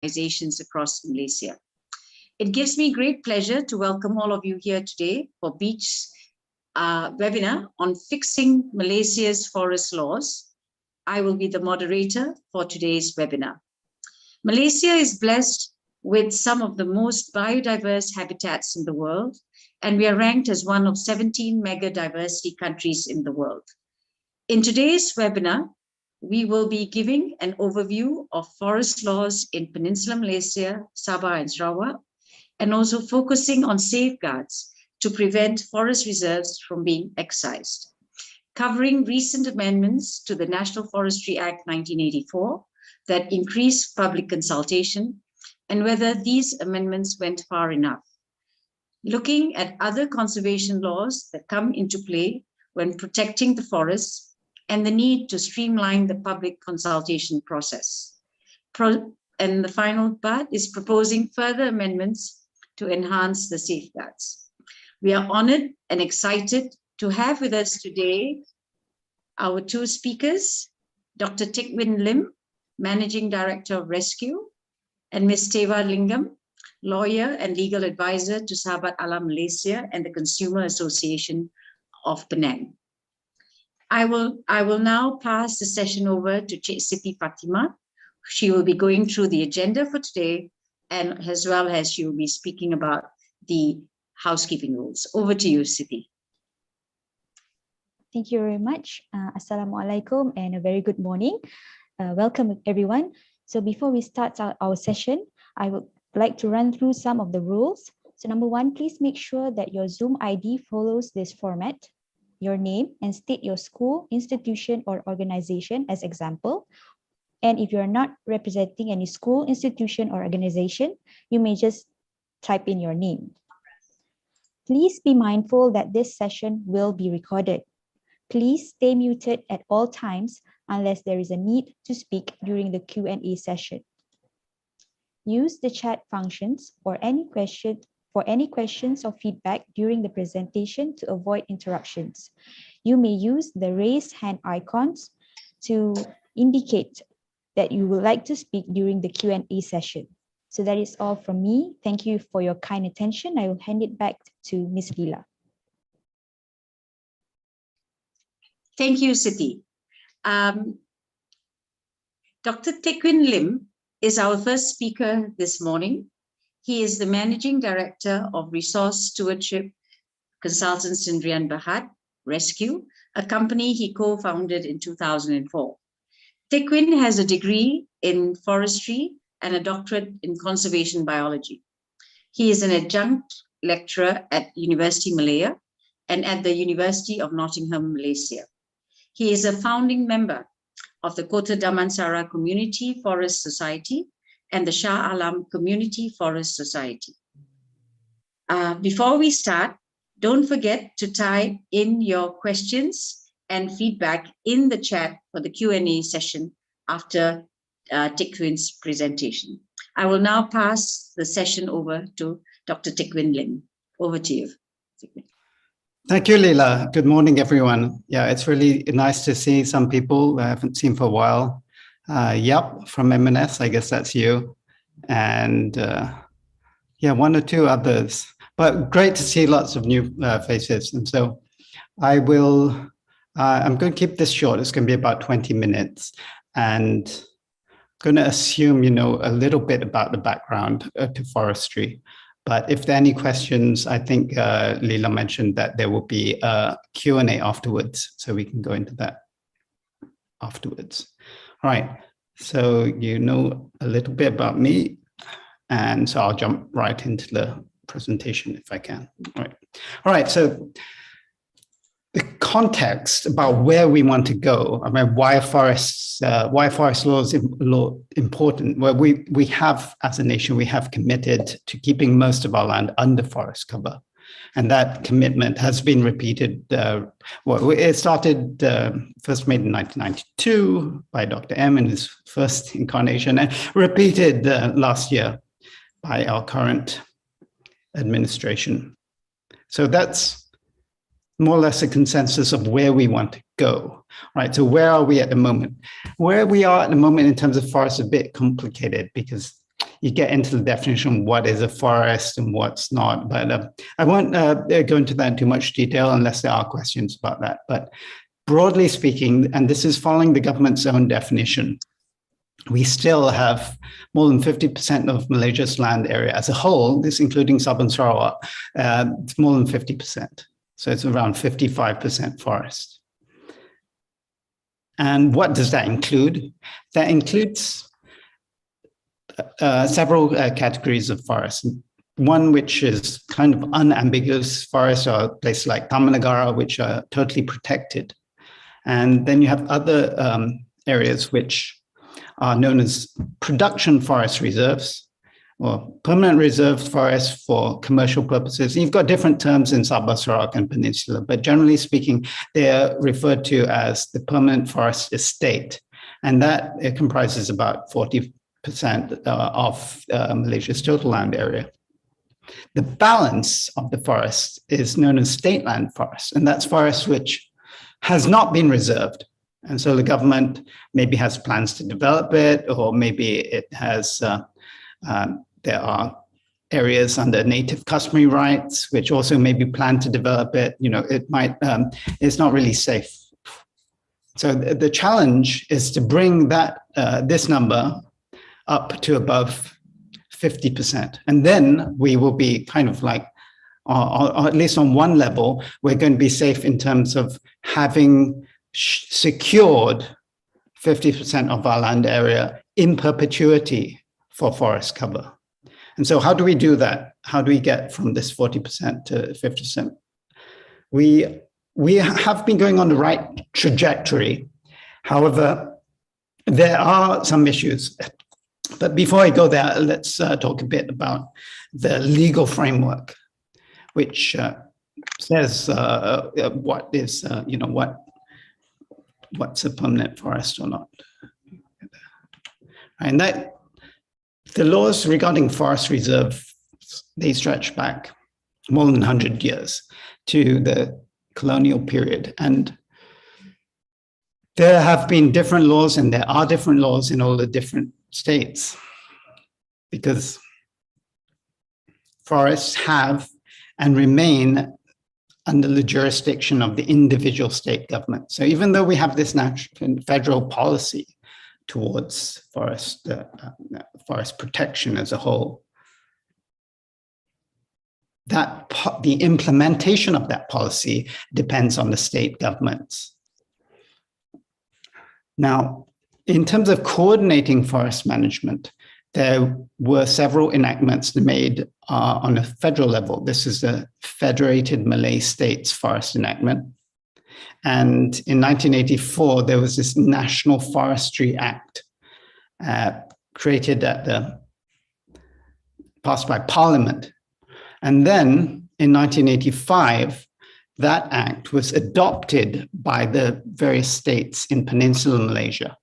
organizations across Malaysia. It gives me great pleasure to welcome all of you here today for B.E.A.C.C.H webinar on fixing Malaysia's forest laws. I will be the moderator for today's webinar. Malaysia is blessed with some of the most biodiverse habitats in the world, and we are ranked as one of 17 mega diversity countries in the world. In today's webinar, we will be giving an overview of forest laws in Peninsular Malaysia, Sabah and Sarawak, and also focusing on safeguards to prevent forest reserves from being excised, covering recent amendments to the National Forestry Act 1984 that increased public consultation and whether these amendments went far enough. Looking at other conservation laws that come into play when protecting the forests and the need to streamline the public consultation process. And the final part is proposing further amendments to enhance the safeguards. We are honored and excited to have with us today our two speakers, Dr. Teck Win Lim, Managing Director of Rescue, and Ms. Tewa Lingam, lawyer and legal advisor to Sabah Alam Malaysia and the Consumer Association of Penang. I will now pass the session over to Cik Siti Fatima. She will be going through the agenda for today, and as well as she will be speaking about the housekeeping rules. Over to you, Siti. Thank you very much. Assalamualaikum and a very good morning. Welcome everyone. So before we start our session, I would like to run through some of the rules. So number one, please make sure that your Zoom ID follows this format: your name and state your school, institution, or organization as example. And if you're not representing any school, institution, or organization, you may just type in your name. Please be mindful that this session will be recorded. Please stay muted at all times unless there is a need to speak during the Q&A session. Use the chat functions for any questions or feedback during the presentation to avoid interruptions. You may use the raise hand icons to indicate that you would like to speak during the Q&A session. So that is all from me. Thank you for your kind attention. I will hand it back to Ms. Leela. Thank you, Siti. Dr. Teck Win Lim is our first speaker this morning. He is the Managing Director of Resource Stewardship Consultants Sdn Bhd, Rescue, a company he co-founded in 2004. Teck Win has a degree in forestry and a doctorate in conservation biology. He is an adjunct lecturer at University Malaya and at the University of Nottingham, Malaysia. He is a founding member of the Kota Damansara Community Forest Society and the Shah Alam Community Forest Society. Before we start, don't forget to type in your questions and feedback in the chat for the Q&A session after Teck Win's presentation. I will now pass the session over to Dr. Teck Win Lim. Over to you. Thank you, Leela. Good morning, everyone. Yeah, it's really nice to see some people I haven't seen for a while. Yep, from M&S, I guess that's you. And yeah, one or two others. But great to see lots of new faces. And so I'm going to keep this short. It's going to be about 20 minutes. And I'm going to assume you know a little bit about the background to forestry. But if there are any questions, I think Leela mentioned that there will be a Q&A afterwards, so we can go into that afterwards. All right, so you know a little bit about me, and so I'll jump right into the presentation if I can. All right, so the context about where we want to go. I mean, why forest law is important? Well, we have, as a nation, we have committed to keeping most of our land under forest cover. And that commitment has been repeated. Well, it started first made in 1992 by Dr. M in his first incarnation, and repeated last year by our current administration. So that's more or less a consensus of where we want to go, right? So where are we at the moment? Where we are at the moment in terms of forests is a bit complicated because you get into the definition of what is a forest and what's not. But I won't go into that in too much detail unless there are questions about that. But broadly speaking, and this is following the government's own definition, we still have more than 50% of Malaysia's land area as a whole, this including Sabah and Sarawak, it's more than 50%. So it's around 55% forest. And what does that include? That includes several categories of forest. One which is kind of unambiguous forests, or places like Taman Negara, which are totally protected. And then you have other areas which are known as production forest reserves, or permanent reserve forests for commercial purposes. You've got different terms in Sabah, Sarawak, and Peninsula, but generally speaking, they are referred to as the permanent forest estate. And that it comprises about 40% of Malaysia's total land area. The balance of the forest is known as state land forest, and that's forest which has not been reserved. And so the government maybe has plans to develop it, or maybe it has, there are areas under native customary rights, which also maybe plan to develop it. You know, it might, it's not really safe. So the challenge is to bring that, this number up to above 50%. And then we will be kind of like, or at least on one level, we're going to be safe in terms of having secured 50% of our land area in perpetuity for forest cover. And so how do we do that? How do we get from this 40% to 50%? We have been going on the right trajectory. However, there are some issues. But before I go there, let's talk a bit about the legal framework, which says what is, you know, what's a permanent forest or not. And that the laws regarding forest reserve, they stretch back more than 100 years to the colonial period. And there have been different laws, and there are different laws in all the different states, because forests have and remain under the jurisdiction of the individual state government. So even though we have this national federal policy towards forest protection as a whole, that the implementation of that policy depends on the state governments. Now, in terms of coordinating forest management, there were several enactments made on a federal level. This is the Federated Malay States Forest Enactment. And in 1984, there was this National Forestry Act created passed by Parliament. And then in 1985, that act was adopted by the various states in Peninsular Malaysia.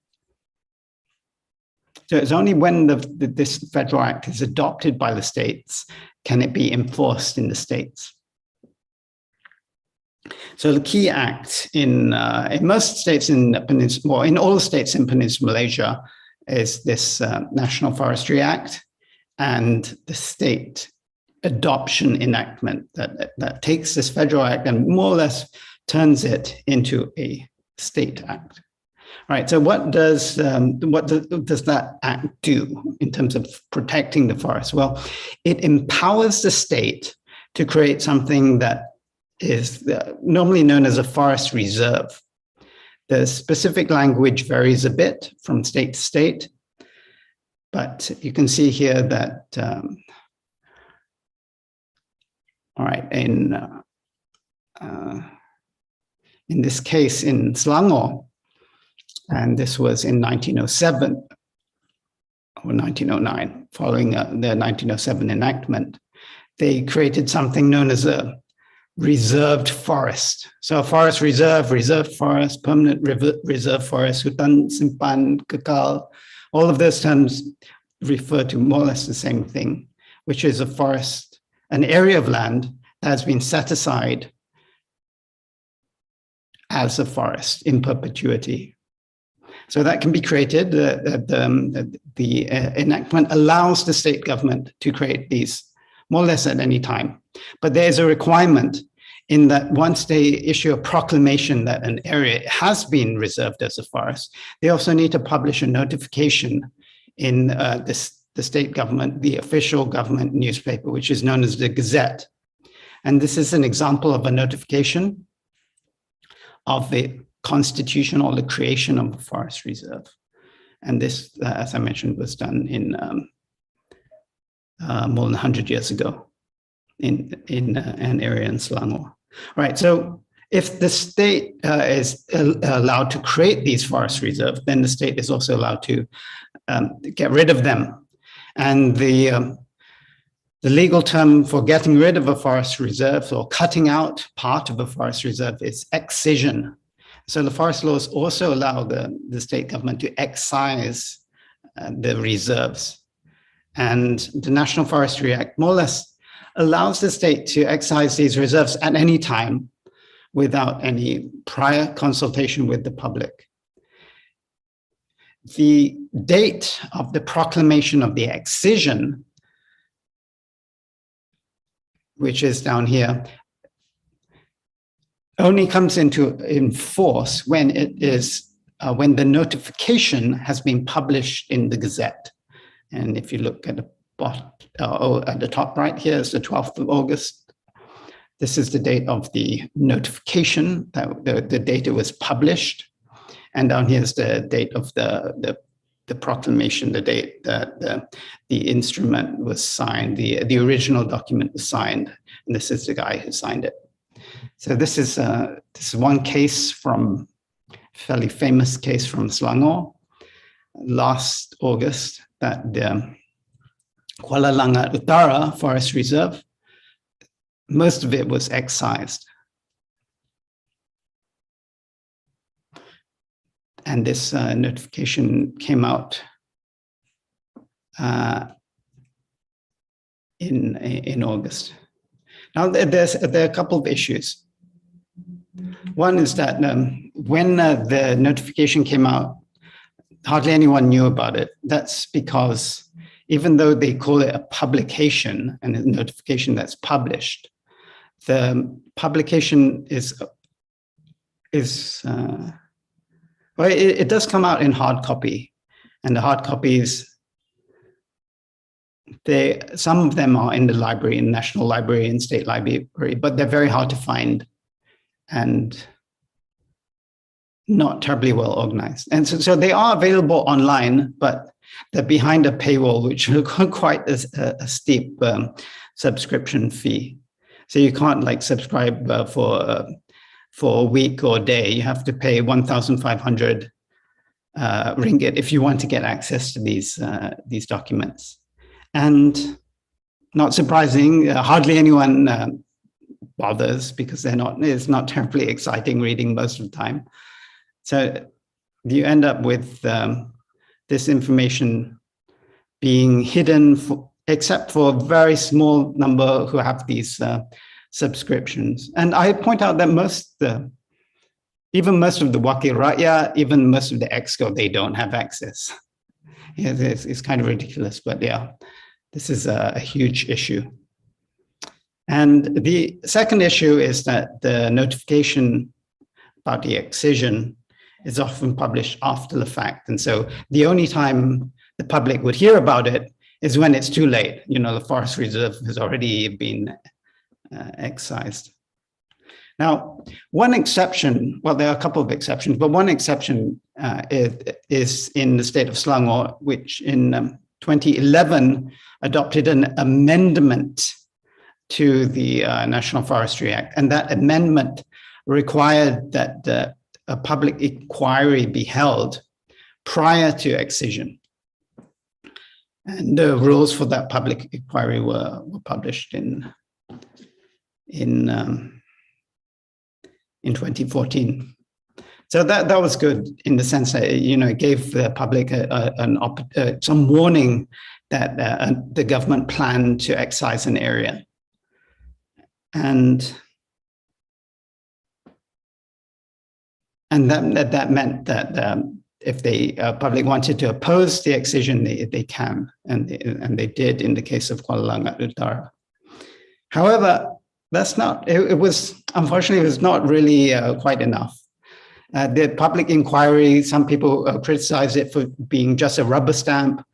So it's only when this federal act is adopted by the states can it be enforced in the states. So the key act in most states in Peninsula, well, in all the states in Peninsular Malaysia, is this National Forestry Act and the state adoption enactment that takes this federal act and more or less turns it into a state act. Right. So what does that act do in terms of protecting the forest? Well, it empowers the state to create something that is normally known as a forest reserve. The specific language varies a bit from state to state, but you can see here that, all right, in this case in Selangor, and this was in 1907 or 1909, following the 1907 enactment, they created something known as a reserved forest. So a forest reserve, reserved forest, permanent reserve forest, hutan simpan, kekal, all of those terms refer to more or less the same thing, which is a forest, an area of land that has been set aside as a forest in perpetuity. So that can be created. The enactment allows the state government to create these more or less at any time. But there's a requirement in that once they issue a proclamation that an area has been reserved as a forest, they also need to publish a notification in the state government, the official government newspaper, which is known as the Gazette. And this is an example of a notification of the constitution or the creation of a forest reserve. And this, as I mentioned, was done in more than 100 years ago in an area in Selangor. Right, so if the state is allowed to create these forest reserves, then the state is also allowed to get rid of them. And the legal term for getting rid of a forest reserve or cutting out part of a forest reserve is excision. So the forest laws also allow the state government to excise the reserves. And the National Forestry Act more or less allows the state to excise these reserves at any time without any prior consultation with the public. The date of the proclamation of the excision, which is down here, only comes in force when it is when the notification has been published in the Gazette. And if you look at the bottom, at the top right here is the 12th of August. This is the date of the notification, that the date it was published. And down here is the date of the proclamation, the date that the instrument was signed, the original document was signed. And this is the guy who signed it. So this is one case from, fairly famous case from Selangor last August, that the Kuala Langat Utara Forest Reserve, most of it was excised. And this notification came out in August. Now, there are a couple of issues. One is that when the notification came out, hardly anyone knew about it. That's because even though they call it a publication and a notification that's published, the publication well, it does come out in hard copy, and the hard copies, some of them are in the library, in National Library and State Library, but they're very hard to find and not terribly well organized. And so they are available online, but they're behind a paywall, which is quite a steep subscription fee. So you can't like subscribe for a week or a day. You have to pay 1,500 ringgit if you want to get access to these documents. And not surprising, hardly anyone bothers because it's not terribly exciting reading most of the time. So you end up with this information being hidden, except for a very small number who have these subscriptions. And I point out that even most of the Wakil Rakyat, even most of the EXCO, they don't have access. Yeah, it's kind of ridiculous, but yeah, this is a huge issue. And the second issue is that the notification about the excision is often published after the fact. And so the only time the public would hear about it is when it's too late. You know, the forest reserve has already been excised. Now, one exception, well, there are a couple of exceptions, but one exception is in the state of Selangor, which in 2011 adopted an amendment to the National Forestry Act. And that amendment required that a public inquiry be held prior to excision. And the rules for that public inquiry were published in 2014. So that was good in the sense that, you know, it gave the public some warning that the government planned to excise an area. And that meant that if the public wanted to oppose the excision, they can, and they did in the case of Kuala Langat Utara. However, that's not, it was, unfortunately, it was not really quite enough. The public inquiry, some people criticize it for being just a rubber stamp.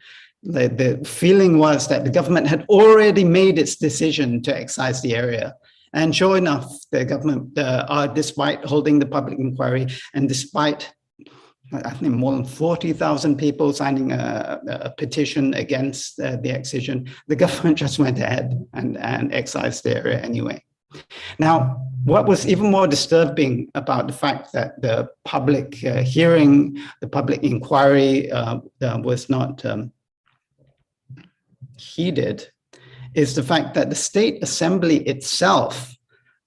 The feeling was that the government had already made its decision to excise the area. And sure enough, the government, despite holding the public inquiry and despite, I think, more than 40,000 people signing a petition against the excision, the government just went ahead and excised the area anyway. Now, what was even more disturbing about the fact that the public hearing, the public inquiry was not heeded, is the fact that the State Assembly itself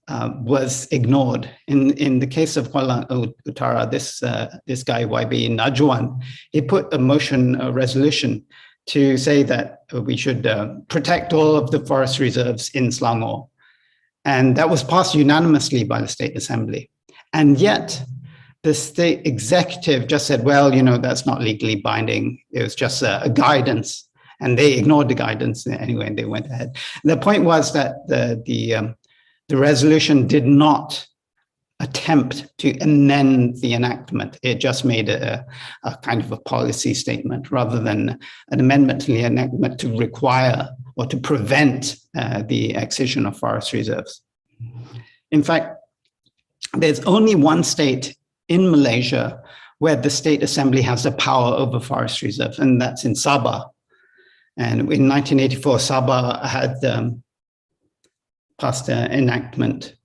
was ignored. In the case of Kuala Utara, this guy, YB Najwan, he put a motion, a resolution, to say that we should protect all of the forest reserves in Selangor. And that was passed unanimously by the State Assembly. And yet, the state executive just said, well, you know, that's not legally binding. It was just a guidance. And they ignored the guidance anyway, and they went ahead. The point was that the resolution did not attempt to amend the enactment. It just made a kind of a policy statement rather than an amendment to the enactment to require or to prevent the excision of forest reserves. In fact, there's only one state in Malaysia where the State Assembly has the power over forest reserves, and that's in Sabah. And in 1984, Sabah had passed an enactment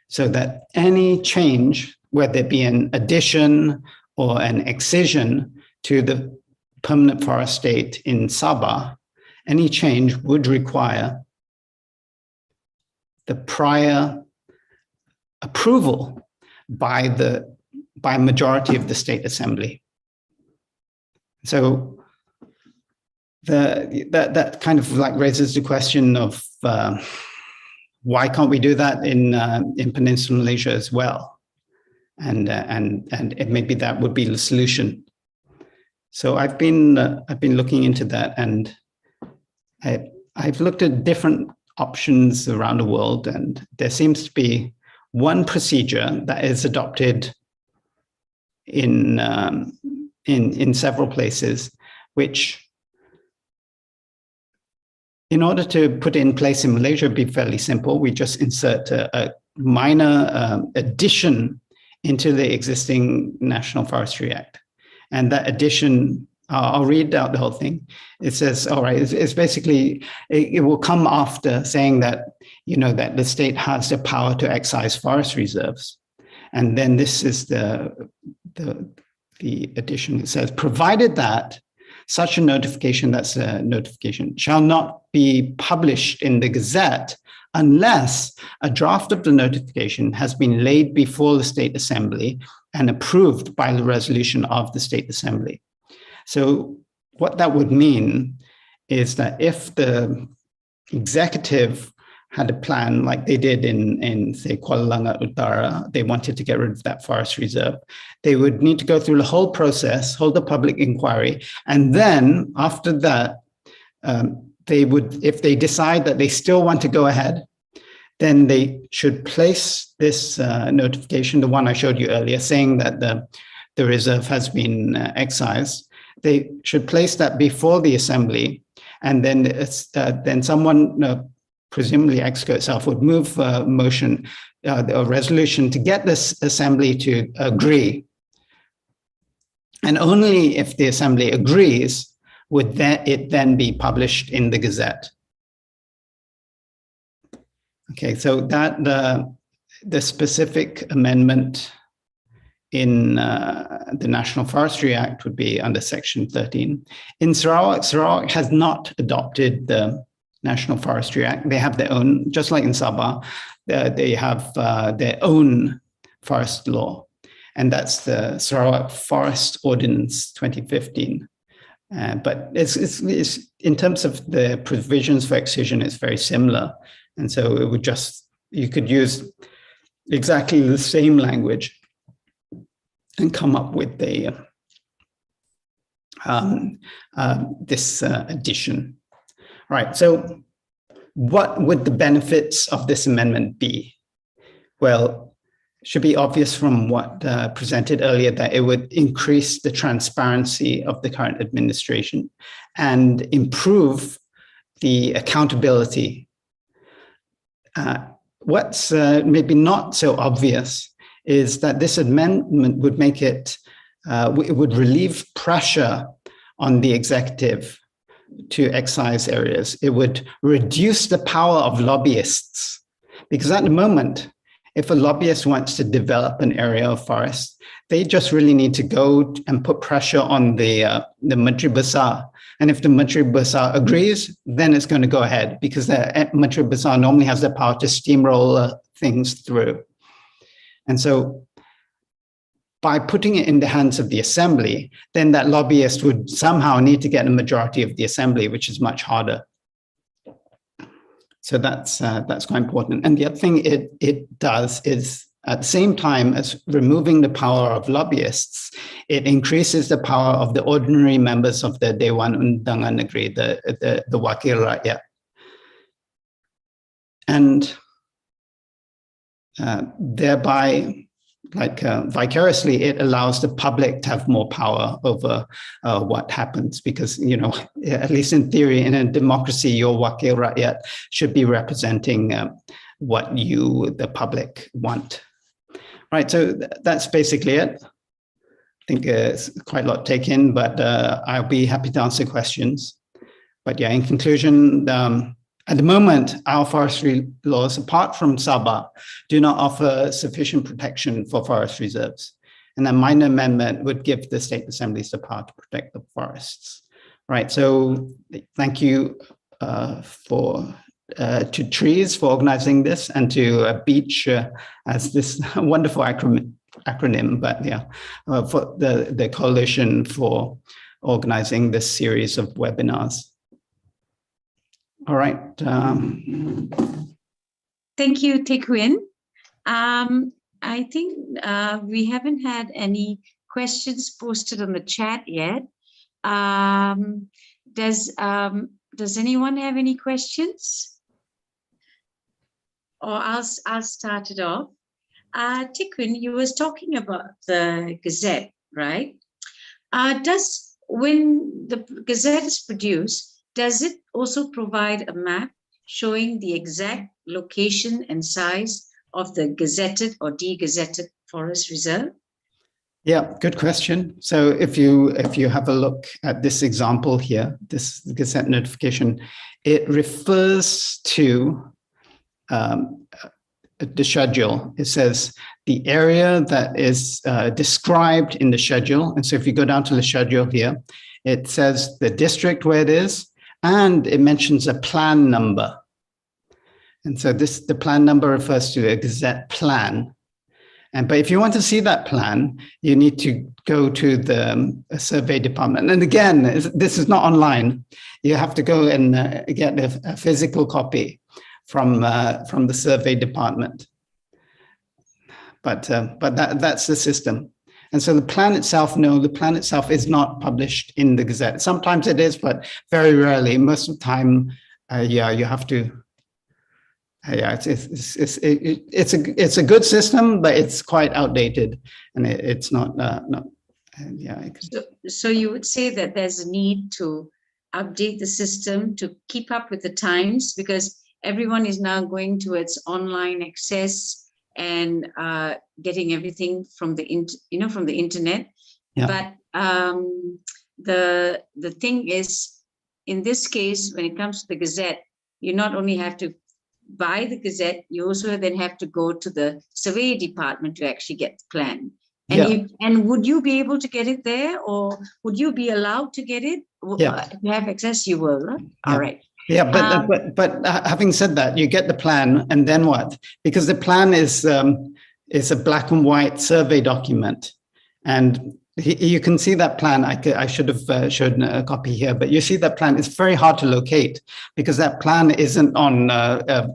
so that any change, whether it be an addition or an excision to the permanent forest state in Sabah, any change would require the prior approval by a majority of the State Assembly. So that kind of like raises the question of why can't we do that in Peninsular Malaysia as well? And maybe that would be the solution. So I've been looking into that, and I've looked at different options around the world, and there seems to be one procedure that is adopted in several places, which, in order to put it in place in Malaysia, would be fairly simple. We just insert a minor addition into the existing National Forestry Act. And that addition, I'll read out the whole thing. It says, all right, it's basically, it will come after saying that, you know, that the state has the power to excise forest reserves. And then this is the addition. It says, provided that such a notification, that's a notification, shall not be published in the Gazette unless a draft of the notification has been laid before the State Assembly and approved by the resolution of the State Assembly. So what that would mean is that if the executive had a plan like they did in say, Kuala Langat Utara, they wanted to get rid of that forest reserve, they would need to go through the whole process, hold a public inquiry, and then after that, they would, if they decide that they still want to go ahead, then they should place this notification, the one I showed you earlier, saying that the reserve has been excised. They should place that before the assembly, and then someone, presumably EXCO itself, would move a motion, a resolution to get this assembly to agree. And only if the assembly agrees would it then be published in the Gazette. Okay, so that the specific amendment in the National Forestry Act would be under Section 13. In Sarawak, Sarawak has not adopted the National Forestry Act. They have their own, just like in Sabah, they have their own forest law, and that's the Sarawak Forest Ordinance 2015. But it's in terms of the provisions for excision, it's very similar. And so it would just, you could use exactly the same language and come up with this addition. Right, so what would the benefits of this amendment be? Well, it should be obvious from what presented earlier that it would increase the transparency of the current administration and improve the accountability. What's maybe not so obvious is that this amendment would make it would relieve pressure on the executive to excise areas. It would reduce the power of lobbyists, because at the moment, if a lobbyist wants to develop an area of forest, they just really need to go and put pressure on the Menteri Besar. And if the Menteri Besar agrees, then it's going to go ahead, because the Menteri Besar normally has the power to steamroll things through. And so by putting it in the hands of the assembly, then that lobbyist would somehow need to get a majority of the assembly, which is much harder. So that's quite important. And the other thing it does is, at the same time as removing the power of lobbyists, it increases the power of the ordinary members of the Dewan Undangan Negeri, the Wakil Rakyat. And thereby, vicariously, it allows the public to have more power over what happens, because, you know, at least in theory, in a democracy, your Wakil Rakyat should be representing what you, the public, want. Right, so that's basically it. I think it's quite a lot to take in, but I'll be happy to answer questions. But yeah, in conclusion, at the moment, our forestry laws, apart from Sabah, do not offer sufficient protection for forest reserves. And a minor amendment would give the state assemblies the power to protect the forests. Right, so thank you to Trees for organizing this, and to Beach as this wonderful acronym, but yeah, for the coalition for organizing this series of webinars. All right. Thank you, Teck Win. I think we haven't had any questions posted on the chat yet. Does anyone have any questions? Or I'll start it off. Teck Win, you was talking about the Gazette, right? When the Gazette is produced, does it also provide a map showing the exact location and size of the gazetted or de-gazetted forest reserve? Yeah, good question. So if you have a look at this example here, this Gazette notification, it refers to the schedule. It says the area that is described in the schedule. And so if you go down to the schedule here, it says the district where it is, and it mentions a plan number. And so the plan number refers to a Gazette plan. But if you want to see that plan, you need to go to the survey department. And again, this is not online. You have to go and get a physical copy from the survey department. But that's the system. And so the plan itself, no, the plan itself is not published in the Gazette. Sometimes it is, but very rarely. Most of the time, yeah, you have to. Yeah, it's a good system, but it's quite outdated, and it's not. Yeah. So you would say that there's a need to update the system to keep up with the times, because everyone is now going towards online access and getting everything from the internet. Yeah. But the thing is, in this case, when it comes to the Gazette, you not only have to buy the Gazette, you also then have to go to the survey department to actually get the plan. And, and would you be able to get it there, or would you be allowed to get it? Yeah. If you have access, you will. Huh? Yeah. All right. Yeah, but having said that, you get the plan, and then what? Because the plan is a black and white survey document, and you can see that plan. I should have shown a copy here, but you see that plan. It's very hard to locate because that plan isn't on a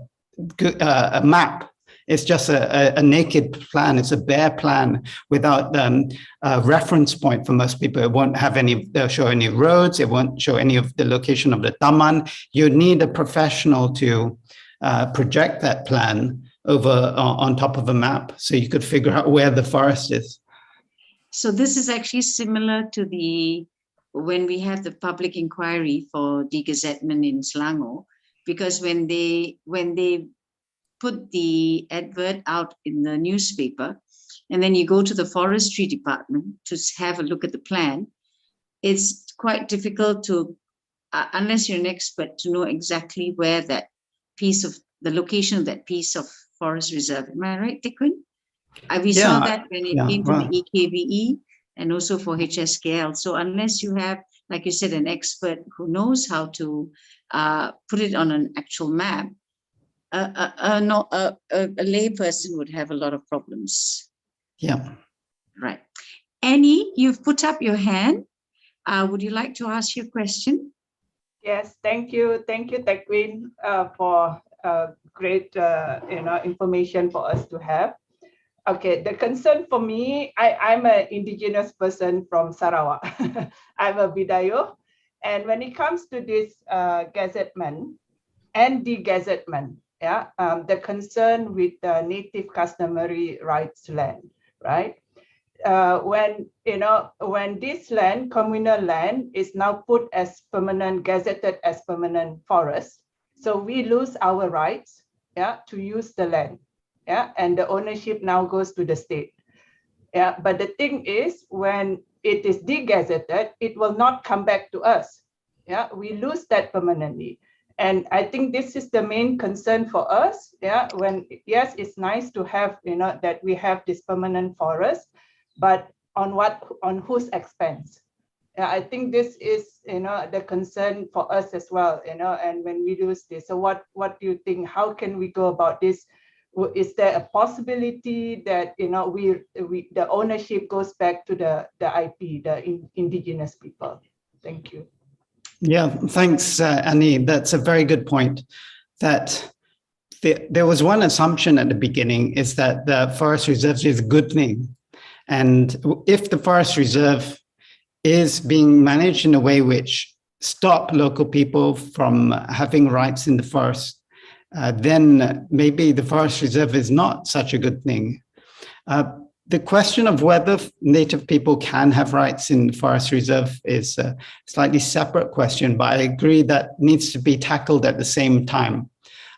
map. It's just a naked plan. It's a bare plan without a reference point for most people. It won't have show any roads. It won't show any of the location of the taman. You need a professional to project that plan over on top of a map so you could figure out where the forest is. So this is actually similar to when we have the public inquiry for degazettement in Selangor, because when they put the advert out in the newspaper, and then you go to the forestry department to have a look at the plan, it's quite difficult to, unless you're an expert, to know exactly where the location of that piece of forest reserve. Am I right, Tekwin? We saw that when it came to the EKVE and also for HSKL. So unless you have, like you said, an expert who knows how to put it on an actual map, a lay person would have a lot of problems. Yeah. Right. Annie, you've put up your hand. Would you like to ask your question? Yes, thank you. Thank you, Tekwin, for great information for us to have. Okay, the concern for me, I'm an indigenous person from Sarawak. I'm a Bidayo. And when it comes to this gazettement and degazettement, the concern with the native customary rights land, right? When this land, communal land, is now put as permanent, gazetted as permanent forest, so we lose our rights, to use the land, and the ownership now goes to the state. But the thing is, when it is degazetted, it will not come back to us. We lose that permanently. And I think this is the main concern for us. When, yes, it's nice to have, that we have this permanent forest, but on whose expense? I think this is, the concern for us as well, and when we lose this. So what do you think? How can we go about this? Is there a possibility that, the ownership goes back to the IP, the indigenous people? Thank you. Yeah, thanks, Annie. That's a very good point. That there was one assumption at the beginning, is that the forest reserve is a good thing. And if the forest reserve is being managed in a way which stop local people from having rights in the forest, then maybe the forest reserve is not such a good thing. The question of whether native people can have rights in the forest reserve is a slightly separate question, but I agree that needs to be tackled at the same time.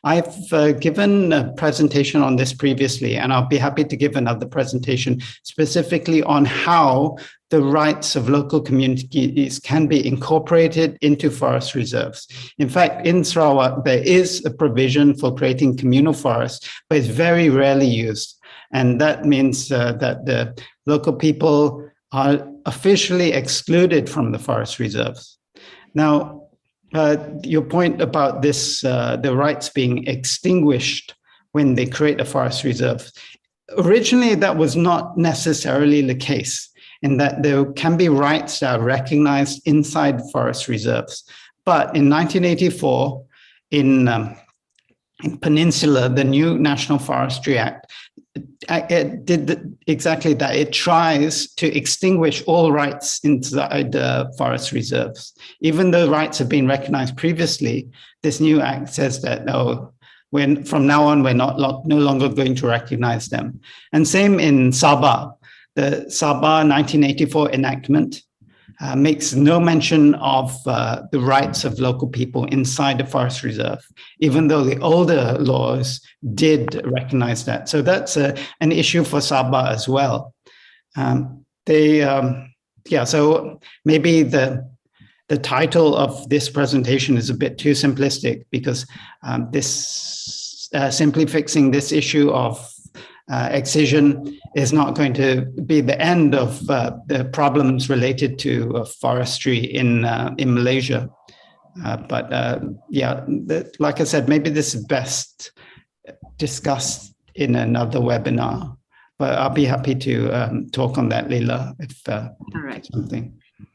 I've given a presentation on this previously, and I'll be happy to give another presentation specifically on how the rights of local communities can be incorporated into forest reserves. In fact, in Sarawak, there is a provision for creating communal forests, but it's very rarely used. And that means that the local people are officially excluded from the forest reserves. Now, your point about this, the rights being extinguished when they create a forest reserve, originally that was not necessarily the case, in that there can be rights that are recognized inside forest reserves. But in 1984, in Peninsular, the new National Forestry Act, it did exactly that. It tries to extinguish all rights inside the forest reserves. Even though rights have been recognized previously, this new act says that, no, from now on, we're no longer going to recognize them. And same in Sabah. The Sabah 1984 enactment makes no mention of the rights of local people inside the forest reserve, even though the older laws did recognize that. So that's an issue for Sabah as well. So maybe the title of this presentation is a bit too simplistic, because simply fixing this issue of excision is not going to be the end of the problems related to forestry in Malaysia. Like I said, maybe this is best discussed in another webinar. But I'll be happy to talk on that, Leila, if all right, something.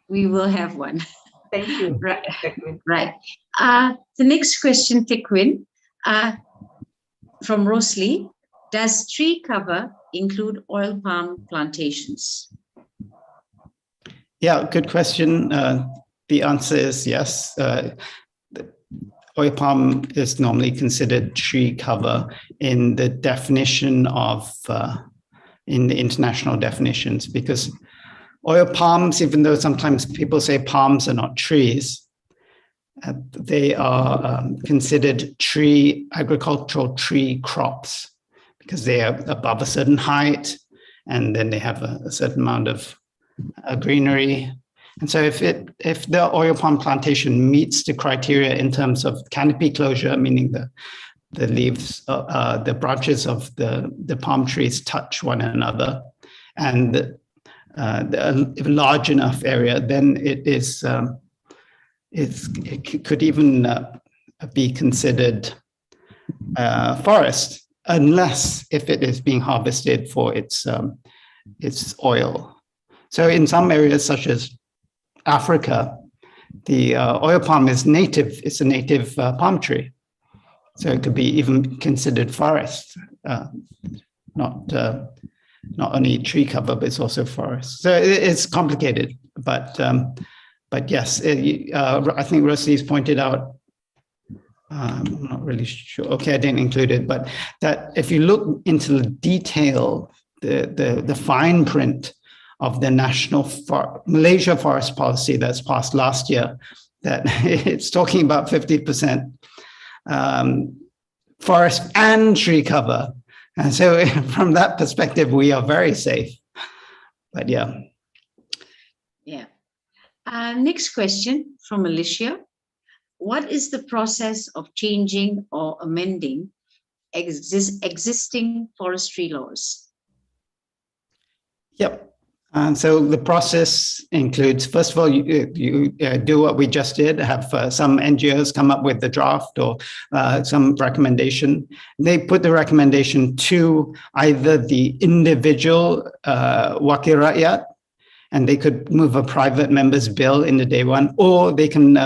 We will have one. Thank you. Right. Right. The next question, Tekwin, from Rosalie. Does tree cover include oil palm plantations? Yeah, good question. The answer is yes. Oil palm is normally considered tree cover in the definition of, in the international definitions, because oil palms, even though sometimes people say palms are not trees, they are considered agricultural tree crops, because they are above a certain height, and then they have a certain amount of greenery. And so if the oil palm plantation meets the criteria in terms of canopy closure, meaning the leaves, the branches of the palm trees touch one another, and a large enough area, then it could even be considered forest, unless if it is being harvested for its oil. So in some areas such as Africa, the oil palm is native. It's a native palm tree, so it could be even considered forest, not only tree cover, but it's also forest. So it's complicated, but yes, I think Rosali's pointed out. I'm not really sure. Okay, I didn't include it, but that if you look into the detail, the fine print of the National Malaysia Forest Policy that's passed last year, that it's talking about 50% forest and tree cover. And so from that perspective, we are very safe. But yeah. Yeah. Next question from Alicia. What is the process of changing or amending existing forestry laws? Yep. And so the process includes, first of all, you do what we just did, have some NGOs come up with the draft or some recommendation. They put the recommendation to either the individual Wakil Rakyat, and they could move a private member's bill in the day one, or they can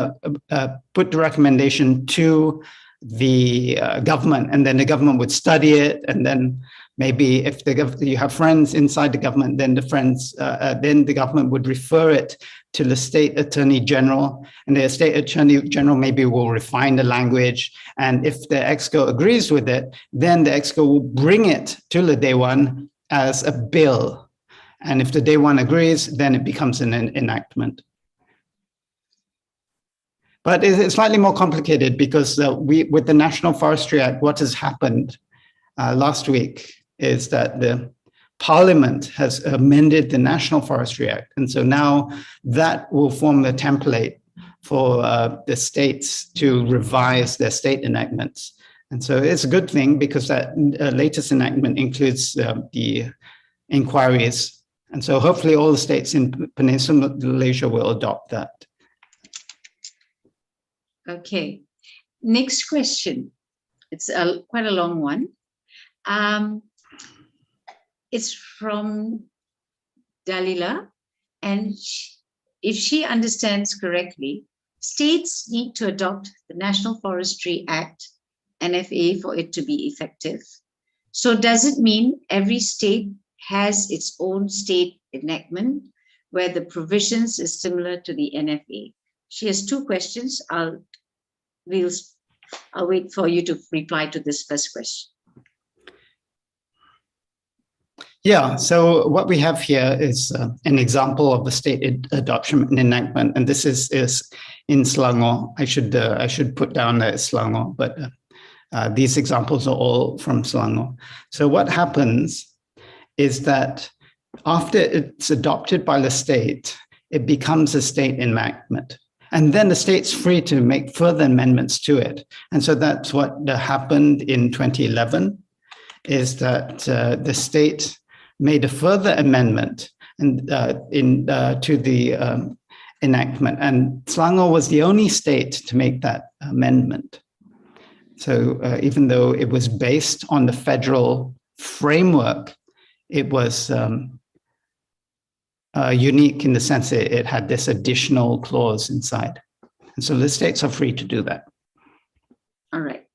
put the recommendation to the government, and then the government would study it, and then maybe if you have friends inside the government, then the government would refer it to the State Attorney General, and the State Attorney General maybe will refine the language, and if the EXCO agrees with it, then the EXCO will bring it to the day one as a bill. And if the day one agrees, then it becomes an enactment. But it's slightly more complicated because with the National Forestry Act, what has happened last week is that the Parliament has amended the National Forestry Act. And so now that will form the template for the states to revise their state enactments. And so it's a good thing because that latest enactment includes the inquiries. And so hopefully all the states in Peninsular Malaysia will adopt that. Okay, next question. It's quite a long one. It's from Dalila, and if she understands correctly, states need to adopt the National Forestry Act, NFA, for it to be effective. So does it mean every state has its own state enactment where the provisions is similar to the NFA? She has two questions. I'll wait for you to reply to this first question. Yeah, so what we have here is an example of the state adoption and enactment, and this is in Selangor. I should put down that it's Selangor, but these examples are all from Selangor. So what happens is that after it's adopted by the state, it becomes a state enactment. And then the state's free to make further amendments to it. And so that's what happened in 2011, is that the state made a further amendment to the enactment. And Selangor was the only state to make that amendment. So even though it was based on the federal framework, it was unique in the sense that it had this additional clause inside. And so the states are free to do that. All right.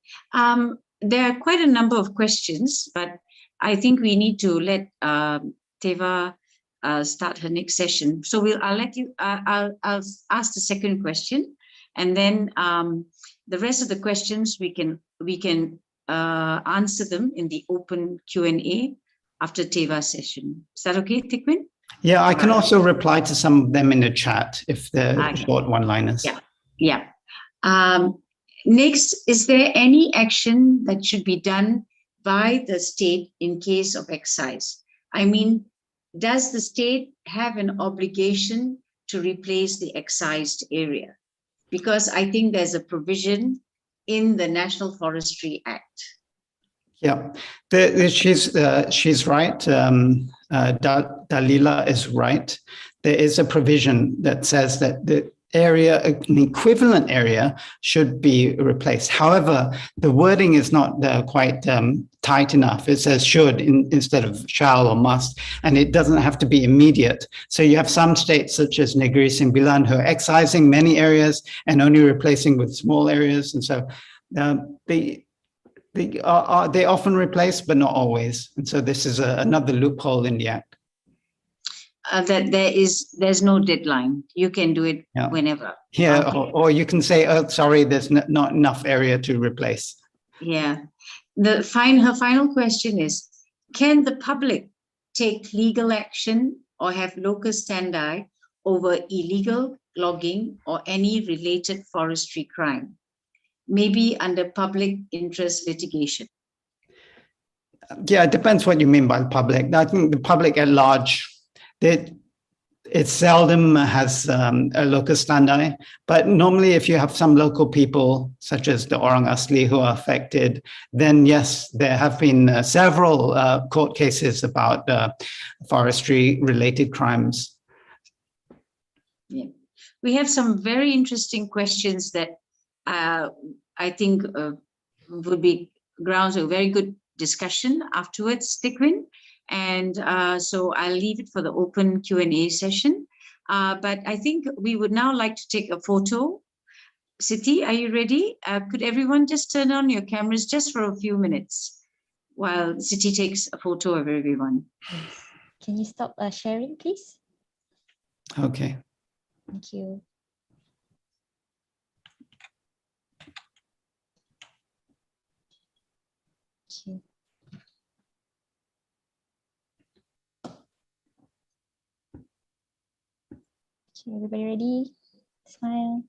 There are quite a number of questions, but I think we need to let Teva start her next session. So I'll let you. I'll ask the second question, and then the rest of the questions we can answer them in the open Q&A after Teva's session. Is that okay, Tikwin? Yeah, I can also reply to some of them in the chat if they're short one-liners. Yeah. Next, is there any action that should be done by the state in case of excise? I mean, does the state have an obligation to replace the excised area? Because I think there's a provision in the National Forestry Act. Yeah, she's right. Dalila is right. There is a provision that says that the area, an equivalent area, should be replaced. However, the wording is not quite tight enough. It says should instead of shall or must, and it doesn't have to be immediate. So you have some states such as Negeri Sembilan who are excising many areas and only replacing with small areas, and so they often replace, but not always. And so this is another loophole in the Act. That there's no deadline. You can do it whenever. Yeah, okay. or you can say, oh, sorry, there's not enough area to replace. Yeah. Her final question is, can the public take legal action or have locus standi over illegal logging or any related forestry crime, maybe under public interest litigation? Yeah, it depends what you mean by public. I think the public at large, it seldom has a locus standi, but normally if you have some local people, such as the Orang Asli, who are affected, then yes, there have been several court cases about forestry-related crimes. Yeah. We have some very interesting questions that I think would be grounds of very good discussion afterwards, Tikwin. And so I'll leave it for the open Q&A session. But I think we would now like to take a photo. Siti, are you ready? Could everyone just turn on your cameras just for a few minutes while Siti takes a photo of everyone? Yes. Can you stop sharing, please? Okay. Thank you. Okay. Okay, everybody ready? Smile.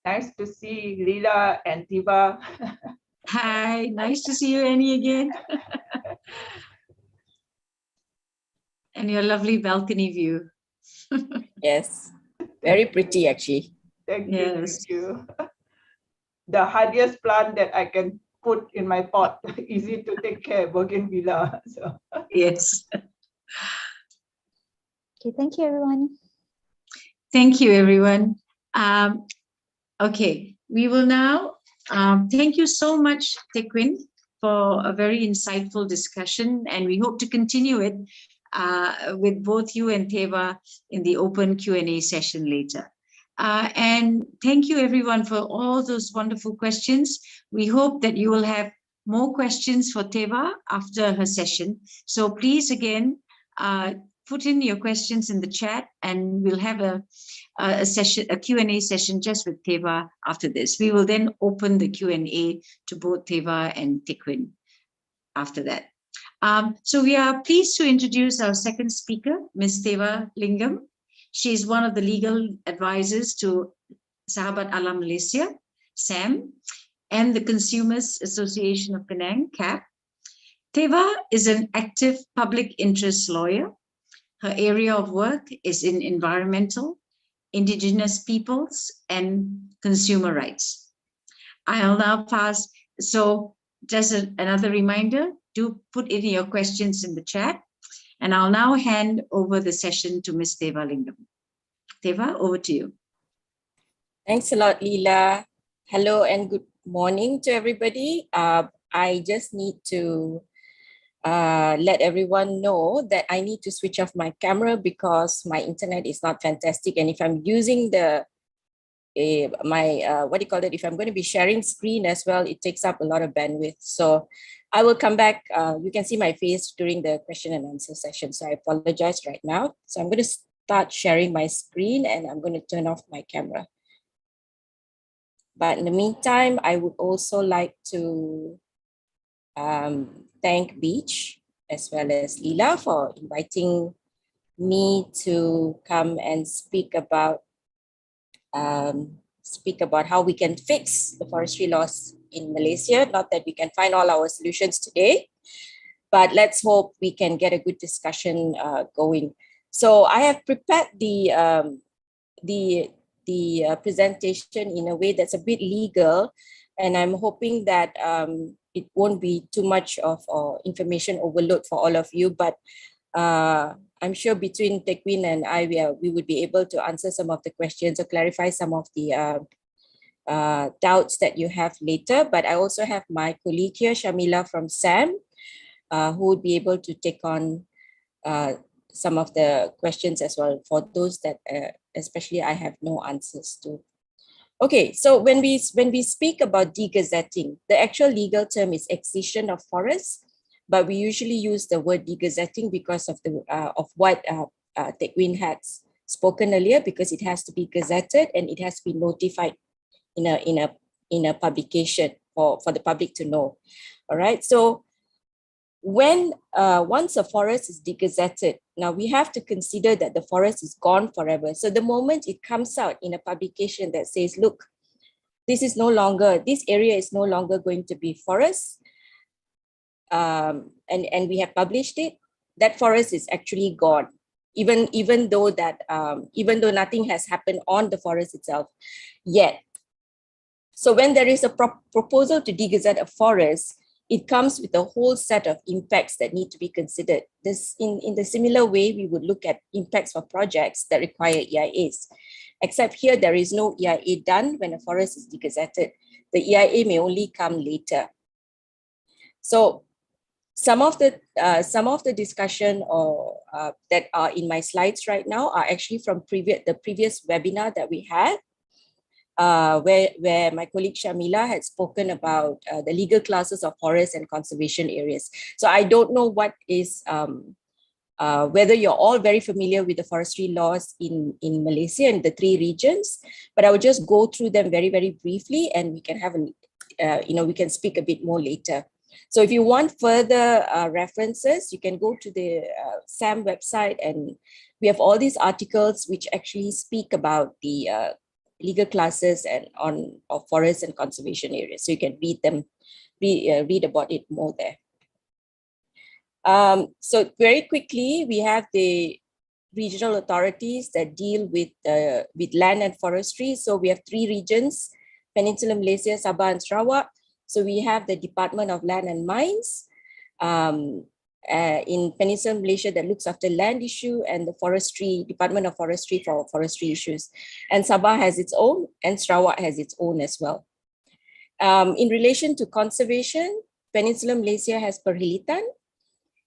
Nice to see Leela and Teva. Hi, nice to see you, Annie, again. And your lovely balcony view. Yes, very pretty actually. Thank you. Yes. Thank you. The hardiest plant that I can put in my pot, easy to take care, bougainvillea. So. Yes. Okay, thank you, everyone. Thank you, everyone. Okay, we will now, thank you so much, Tikwin, for a very insightful discussion, and we hope to continue it with both you and Teva in the open Q&A session later. And thank you, everyone, for all those wonderful questions. We hope that you will have more questions for Teva after her session. So please, again, put in your questions in the chat, and we'll have a Q&A session just with Teva after this. We will then open the Q&A to both Teva and Tikwin after that. So we are pleased to introduce our second speaker, Ms. Teva Lingam. She is one of the legal advisors to Sabah and Malaysia, SAM, and the Consumers Association of Penang, CAP. Teva is an active public interest lawyer. Her area of work is in environmental, indigenous peoples, and consumer rights. I'll now pass. So just another reminder, do put in your questions in the chat. And I'll now hand over the session to Ms. Teva Lingam. Teva, over to you. Thanks a lot, Leela. Hello and good morning to everybody. I just need to let everyone know that I need to switch off my camera because my internet is not fantastic. And if I'm using the if I'm going to be sharing screen as well, it takes up a lot of bandwidth. So I will come back. You can see my face during the question and answer session. So I apologize right now. So I'm going to start sharing my screen and I'm going to turn off my camera. But in the meantime, I would also like to thank Beach as well as Leela for inviting me to come and speak about how we can fix the forestry laws in Malaysia. Not that we can find all our solutions today, but let's hope we can get a good discussion going. So I have prepared the presentation in a way that's a bit legal, and I'm hoping that it won't be too much of information overload for all of you, but I'm sure between Tekwin and I, we would be able to answer some of the questions or clarify some of the doubts that you have later. But I also have my colleague here, Shamila from SAM, who would be able to take on some of the questions as well for those that especially I have no answers to. Okay, so when we speak about degazetting, the actual legal term is excision of forests, but we usually use the word degazetting because of the what Tekwin had spoken earlier, because it has to be gazetted and it has to be notified in a publication for the public to know. All right, so when once a forest is degazetted, now we have to consider that the forest is gone forever. So the moment it comes out in a publication that says, look, this area is no longer going to be forest, and we have published it, that forest is actually gone, even though nothing has happened on the forest itself yet. So when there is a proposal to degazette a forest, it comes with a whole set of impacts that need to be considered. This, in the similar way, we would look at impacts for projects that require EIAs. Except here, there is no EIA done when a forest is degazetted. The EIA may only come later. So some of the discussion that are in my slides right now are actually from the previous webinar that we had, where my colleague Shamila had spoken about the legal classes of forests and conservation areas. So I don't know what is, whether you're all very familiar with the forestry laws in Malaysia and the 3 regions, but I will just go through them very, very briefly, and we can have we can speak a bit more later. So if you want further references, you can go to the SAM website, and we have all these articles which actually speak about the legal classes and of forests and conservation areas. So you can read them, read about it more there. So very quickly, we have the regional authorities that deal with land and forestry. So we have 3 regions: Peninsular Malaysia, Sabah and Sarawak. So we have the Department of Land and Mines in Peninsular Malaysia that looks after land issue, and the Department of Forestry for forestry issues. And Sabah has its own, and Sarawak has its own as well. In relation to conservation, Peninsular Malaysia has Perhilitan,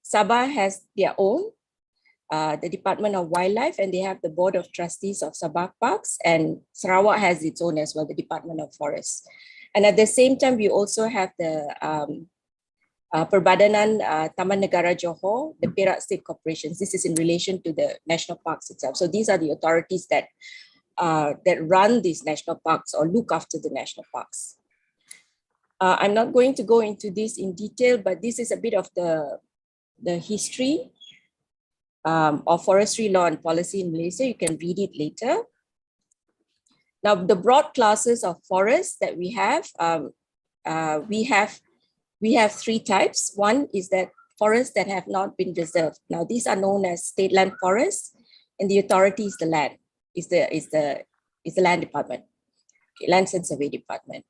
Sabah has their own, the Department of Wildlife, and they have the Board of Trustees of Sabah Parks, and Sarawak has its own as well, the Department of Forests. And at the same time, we also have the Perbadanan Taman Negara Johor, the Perak State Corporations. This is in relation to the national parks itself. So these are the authorities that run these national parks or look after the national parks. I'm not going to go into this in detail, but this is a bit of the history of forestry law and policy in Malaysia. You can read it later. Now, the broad classes of forests that we have, we have 3 types. One is that forests that have not been reserved. Now, these are known as state land forests, and the authority is the land, is the land department, Lands and Survey Department.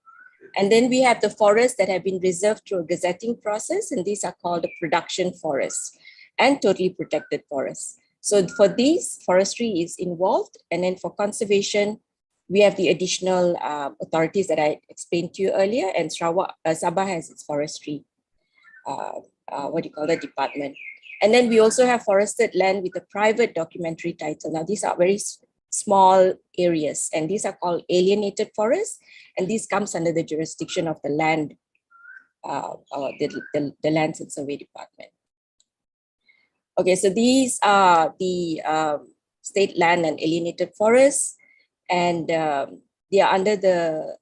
And then we have the forests that have been reserved through a gazetting process, and these are called the production forests and totally protected forests. So for these, forestry is involved, and then for conservation, we have the additional authorities that I explained to you earlier, and Sabah has its forestry, department. And then we also have forested land with a private documentary title. Now, these are very small areas, and these are called alienated forests, and this comes under the jurisdiction of the land, the Lands and Survey Department. Okay, so these are the state land and alienated forests, and they are under the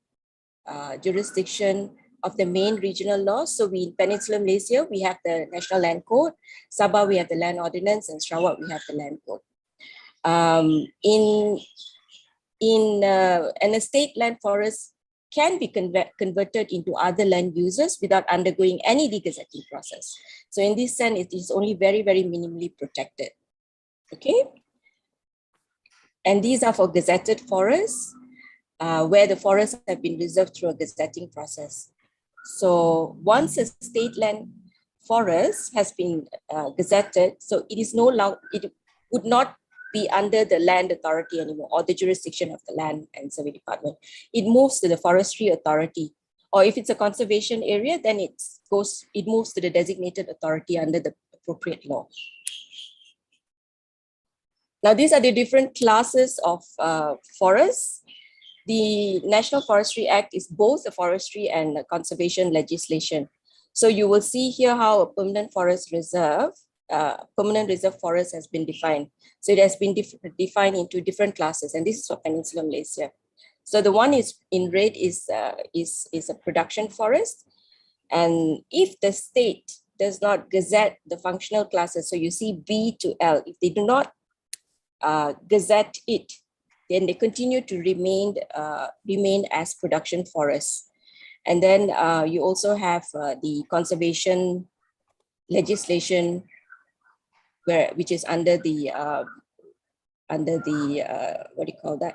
jurisdiction of the main regional laws. So we in Peninsular Malaysia, we have the National Land Code. Sabah, we have the Land Ordinance, and Sarawak, we have the Land Code. And a state land forest can be converted into other land uses without undergoing any degazetting process. So in this sense, it is only very, very minimally protected. Okay. And these are for gazetted forests, where the forests have been reserved through a gazetting process. So once a state land forest has been gazetted, so it is no longer, it would not be under the land authority anymore or the jurisdiction of the Land and Survey Department. It moves to the Forestry Authority, or if it's a conservation area, then it moves to the designated authority under the appropriate law. Now, these are the different classes of forests. The National Forestry Act is both a forestry and a conservation legislation. So you will see here how a permanent forest reserve forest has been defined. So it has been defined into different classes, and this is for Peninsular Malaysia. So the one is in red is a production forest, and if the state does not gazette the functional classes, so you see B to L, if they do not gazette it, then they continue to remain as production forests. And then you also have the conservation legislation, which is under the what do you call that?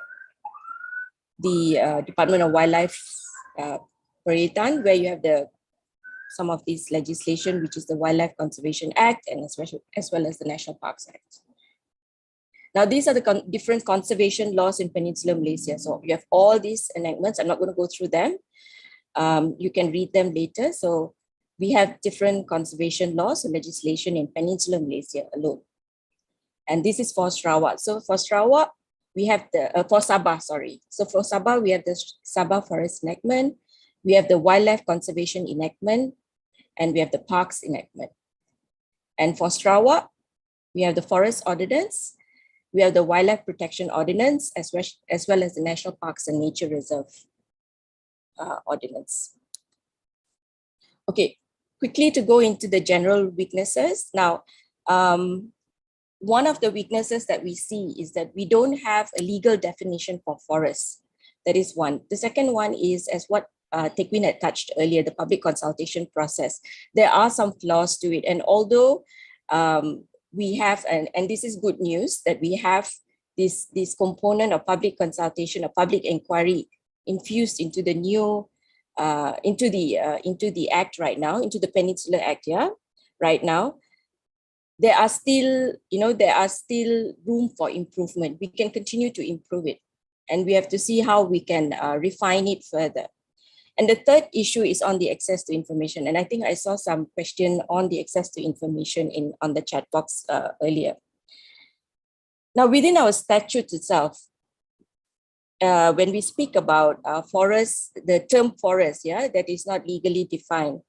The Department of Wildlife Perhutanan, where you have some of these legislation, which is the Wildlife Conservation Act and as well as the National Parks Act. Now, these are the different conservation laws in Peninsular Malaysia. So you have all these enactments. I'm not going to go through them. You can read them later. So we have different conservation laws and legislation in Peninsular Malaysia alone. And this is for Sarawak. So for Sarawak, we have for Sabah, sorry. So for Sabah, we have the Sabah Forest Enactment, we have the Wildlife Conservation Enactment, and we have the Parks Enactment. And for Sarawak, we have the Forest Ordinance, we have the Wildlife Protection Ordinance, as well as the National Parks and Nature Reserve Ordinance. Okay, quickly to go into the general weaknesses. Now, one of the weaknesses that we see is that we don't have a legal definition for forests. That is one. The second one is, as what Tekwin had touched earlier, the public consultation process. There are some flaws to it. And although we have, and this is good news, that we have this component of public consultation, a public inquiry infused into the new, into the Act right now, into the Peninsular Act, yeah, right now. There are still, room for improvement. We can continue to improve it, and we have to see how we can refine it further. And the third issue is on the access to information. And I think I saw some question on the access to information on the chat box earlier. Now, within our statute itself, when we speak about forests, the term forest, yeah, that is not legally defined.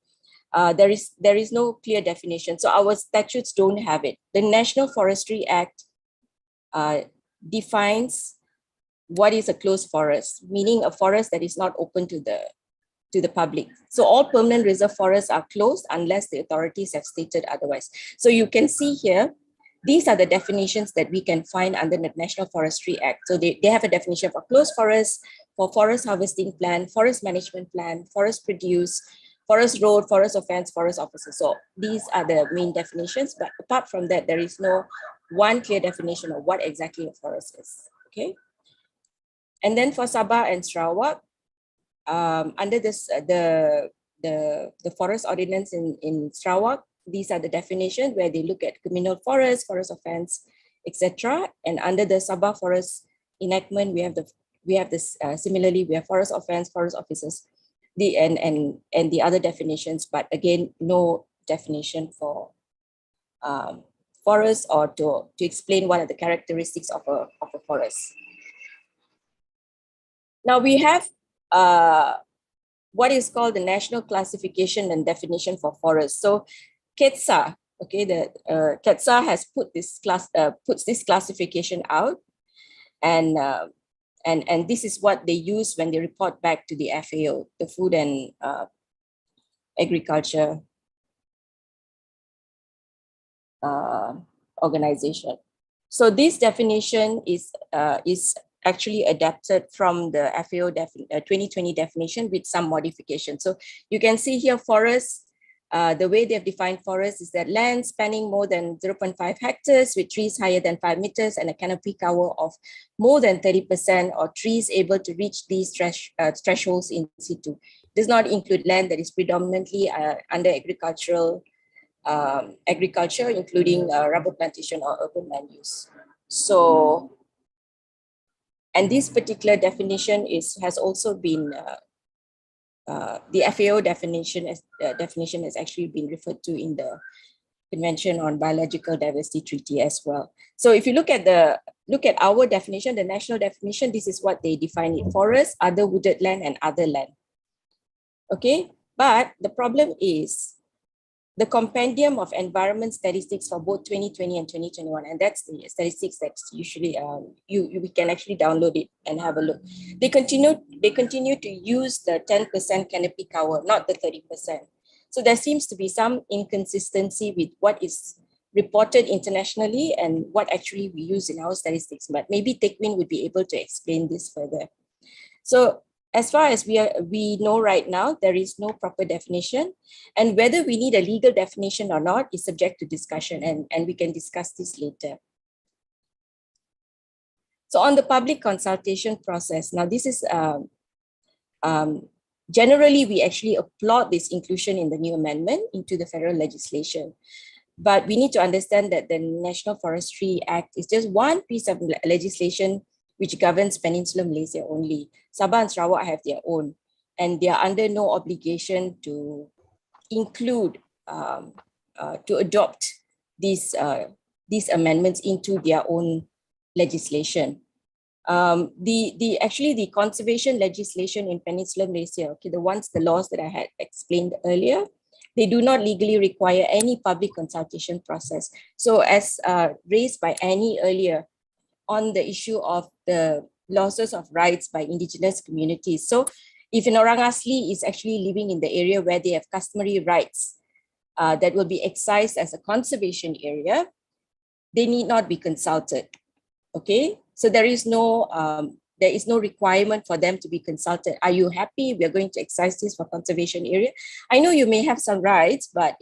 There is no clear definition. So our statutes don't have it. The National Forestry Act defines what is a closed forest, meaning a forest that is not open to the public. So all permanent reserve forests are closed unless the authorities have stated otherwise. So you can see here, these are the definitions that we can find under the National Forestry Act. So they have a definition for closed forests, for forest harvesting plan, forest management plan, forest produce, forest road, forest offense, forest officer. So these are the main definitions, but apart from that, there is no one clear definition of what exactly a forest is, okay? And then for Sabah and Sarawak, under this, the forest ordinance in Sarawak, these are the definitions where they look at communal forest, forest offense, etc. And under the Sabah Forest Enactment, we have this similarly, we have forest offense, forest officers, and the other definitions, but again, no definition for forest or to explain what are the characteristics of a forest. Now we have what is called the National Classification and Definition for Forests. So KETSA, okay, the KETSA has put this puts this classification out, and this is what they use when they report back to the FAO, the Food and Agriculture Organization. So this definition is actually adapted from the FAO 2020 definition with some modifications. So you can see here forests, the way they have defined forests is that land spanning more than 0.5 hectares with trees higher than 5 meters and a canopy cover of more than 30% or trees able to reach these thresholds in situ. Does not include land that is predominantly under agriculture, including rubber plantation or urban land use. So, and this particular definition has also been the FAO definition has actually been referred to in the Convention on Biological Diversity Treaty as well. So if you look at our definition, the national definition, this is what they define it: forest, other wooded land, and other land. Okay, but the problem is the compendium of environment statistics for both 2020 and 2021, and that's the statistics that's usually we can actually download it and have a look. They continue to use the 10% canopy cover, not the 30%. So there seems to be some inconsistency with what is reported internationally and what actually we use in our statistics. But maybe Tekwin would be able to explain this further. So as far as we know right now, there is no proper definition, and whether we need a legal definition or not is subject to discussion, and we can discuss this later. So on the public consultation process, now this is, generally we actually applaud this inclusion in the new amendment into the federal legislation. But we need to understand that the National Forestry Act is just one piece of legislation which governs Peninsular Malaysia only. Sabah and Sarawak have their own, and they are under no obligation to include, to adopt these amendments into their own legislation. Actually the conservation legislation in Peninsular Malaysia, okay, the laws that I had explained earlier, they do not legally require any public consultation process. So as raised by Annie earlier, on the issue of the losses of rights by indigenous communities. So if an Orang Asli is actually living in the area where they have customary rights that will be excised as a conservation area, they need not be consulted, okay? So there is no requirement for them to be consulted. Are you happy? We are going to excise this for conservation area. I know you may have some rights, but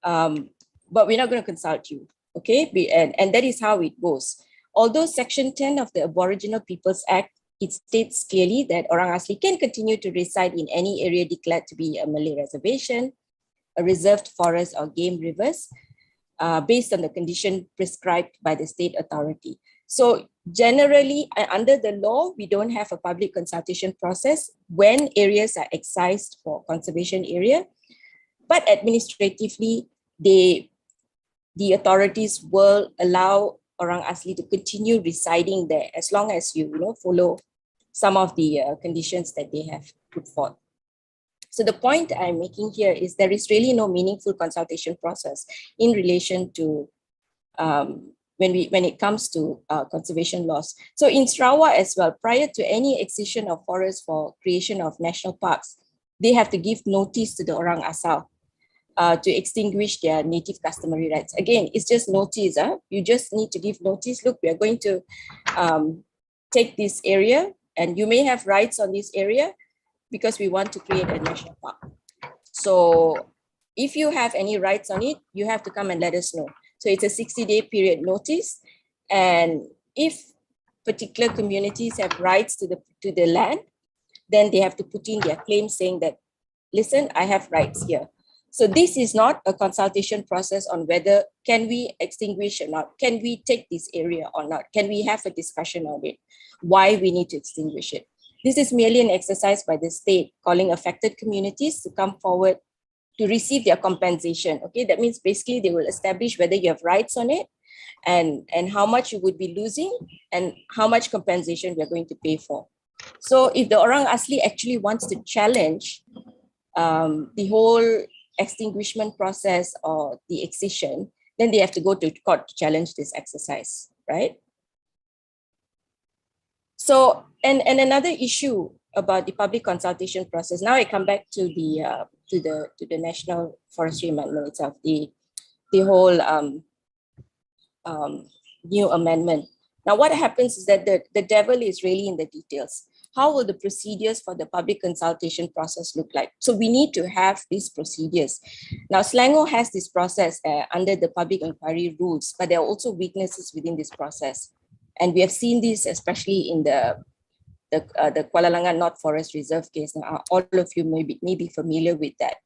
but we're not going to consult you, okay? And that is how it goes. Although Section 10 of the Aboriginal Peoples Act, it states clearly that Orang Asli can continue to reside in any area declared to be a Malay reservation, a reserved forest or game rivers, based on the condition prescribed by the state authority. So generally, under the law, we don't have a public consultation process when areas are excised for conservation area, but administratively, the authorities will allow Orang Asli to continue residing there as long as you follow some of the conditions that they have put forth. So the point I'm making here is there is really no meaningful consultation process in relation to when it comes to conservation laws. So in Sarawak as well, prior to any excision of forests for creation of national parks, they have to give notice to the Orang Asal to extinguish their native customary rights. Again, it's just notice. You just need to give notice. Look, we are going to take this area and you may have rights on this area because we want to create a national park. So if you have any rights on it, you have to come and let us know. So it's a 60-day period notice. And if particular communities have rights to the land, then they have to put in their claim saying that, listen, I have rights here. So this is not a consultation process on whether can we extinguish or not, can we take this area or not, can we have a discussion on it, why we need to extinguish it. This is merely an exercise by the state calling affected communities to come forward to receive their compensation. Okay, that means basically they will establish whether you have rights on it and how much you would be losing and how much compensation we are going to pay for. So if the orang asli actually wants to challenge the whole extinguishment process or the excision, then they have to go to court to challenge this exercise, right? So, and another issue about the public consultation process. Now I come back to the National Forestry Amendment itself, the whole new amendment. Now, what happens is that the devil is really in the details. How will the procedures for the public consultation process look like? So we need to have these procedures. Now, Selangor has this process under the public inquiry rules, but there are also weaknesses within this process. And we have seen this especially in the Kuala Langat North Forest Reserve case. Now, all of you may be familiar with that.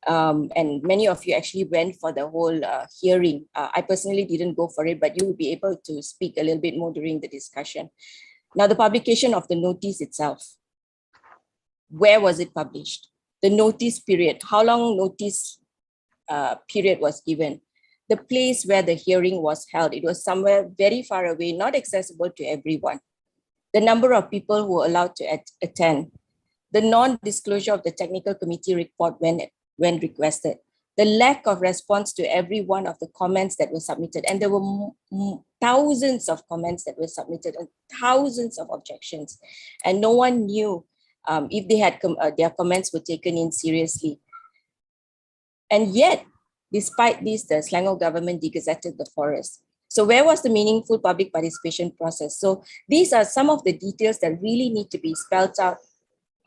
And many of you actually went for the whole hearing. I personally didn't go for it, but you will be able to speak a little bit more during the discussion. Now, the publication of the notice itself. Where was it published? The notice period, how long notice period was given? The place where the hearing was held, it was somewhere very far away, not accessible to everyone. The number of people who were allowed to attend. The non-disclosure of the technical committee report when requested. The lack of response to every one of the comments that were submitted. And there were thousands of comments that were submitted and thousands of objections. And no one knew if they had their comments were taken in seriously. And yet, despite this, the Selangor government degazetted the forest. So where was the meaningful public participation process? So these are some of the details that really need to be spelled out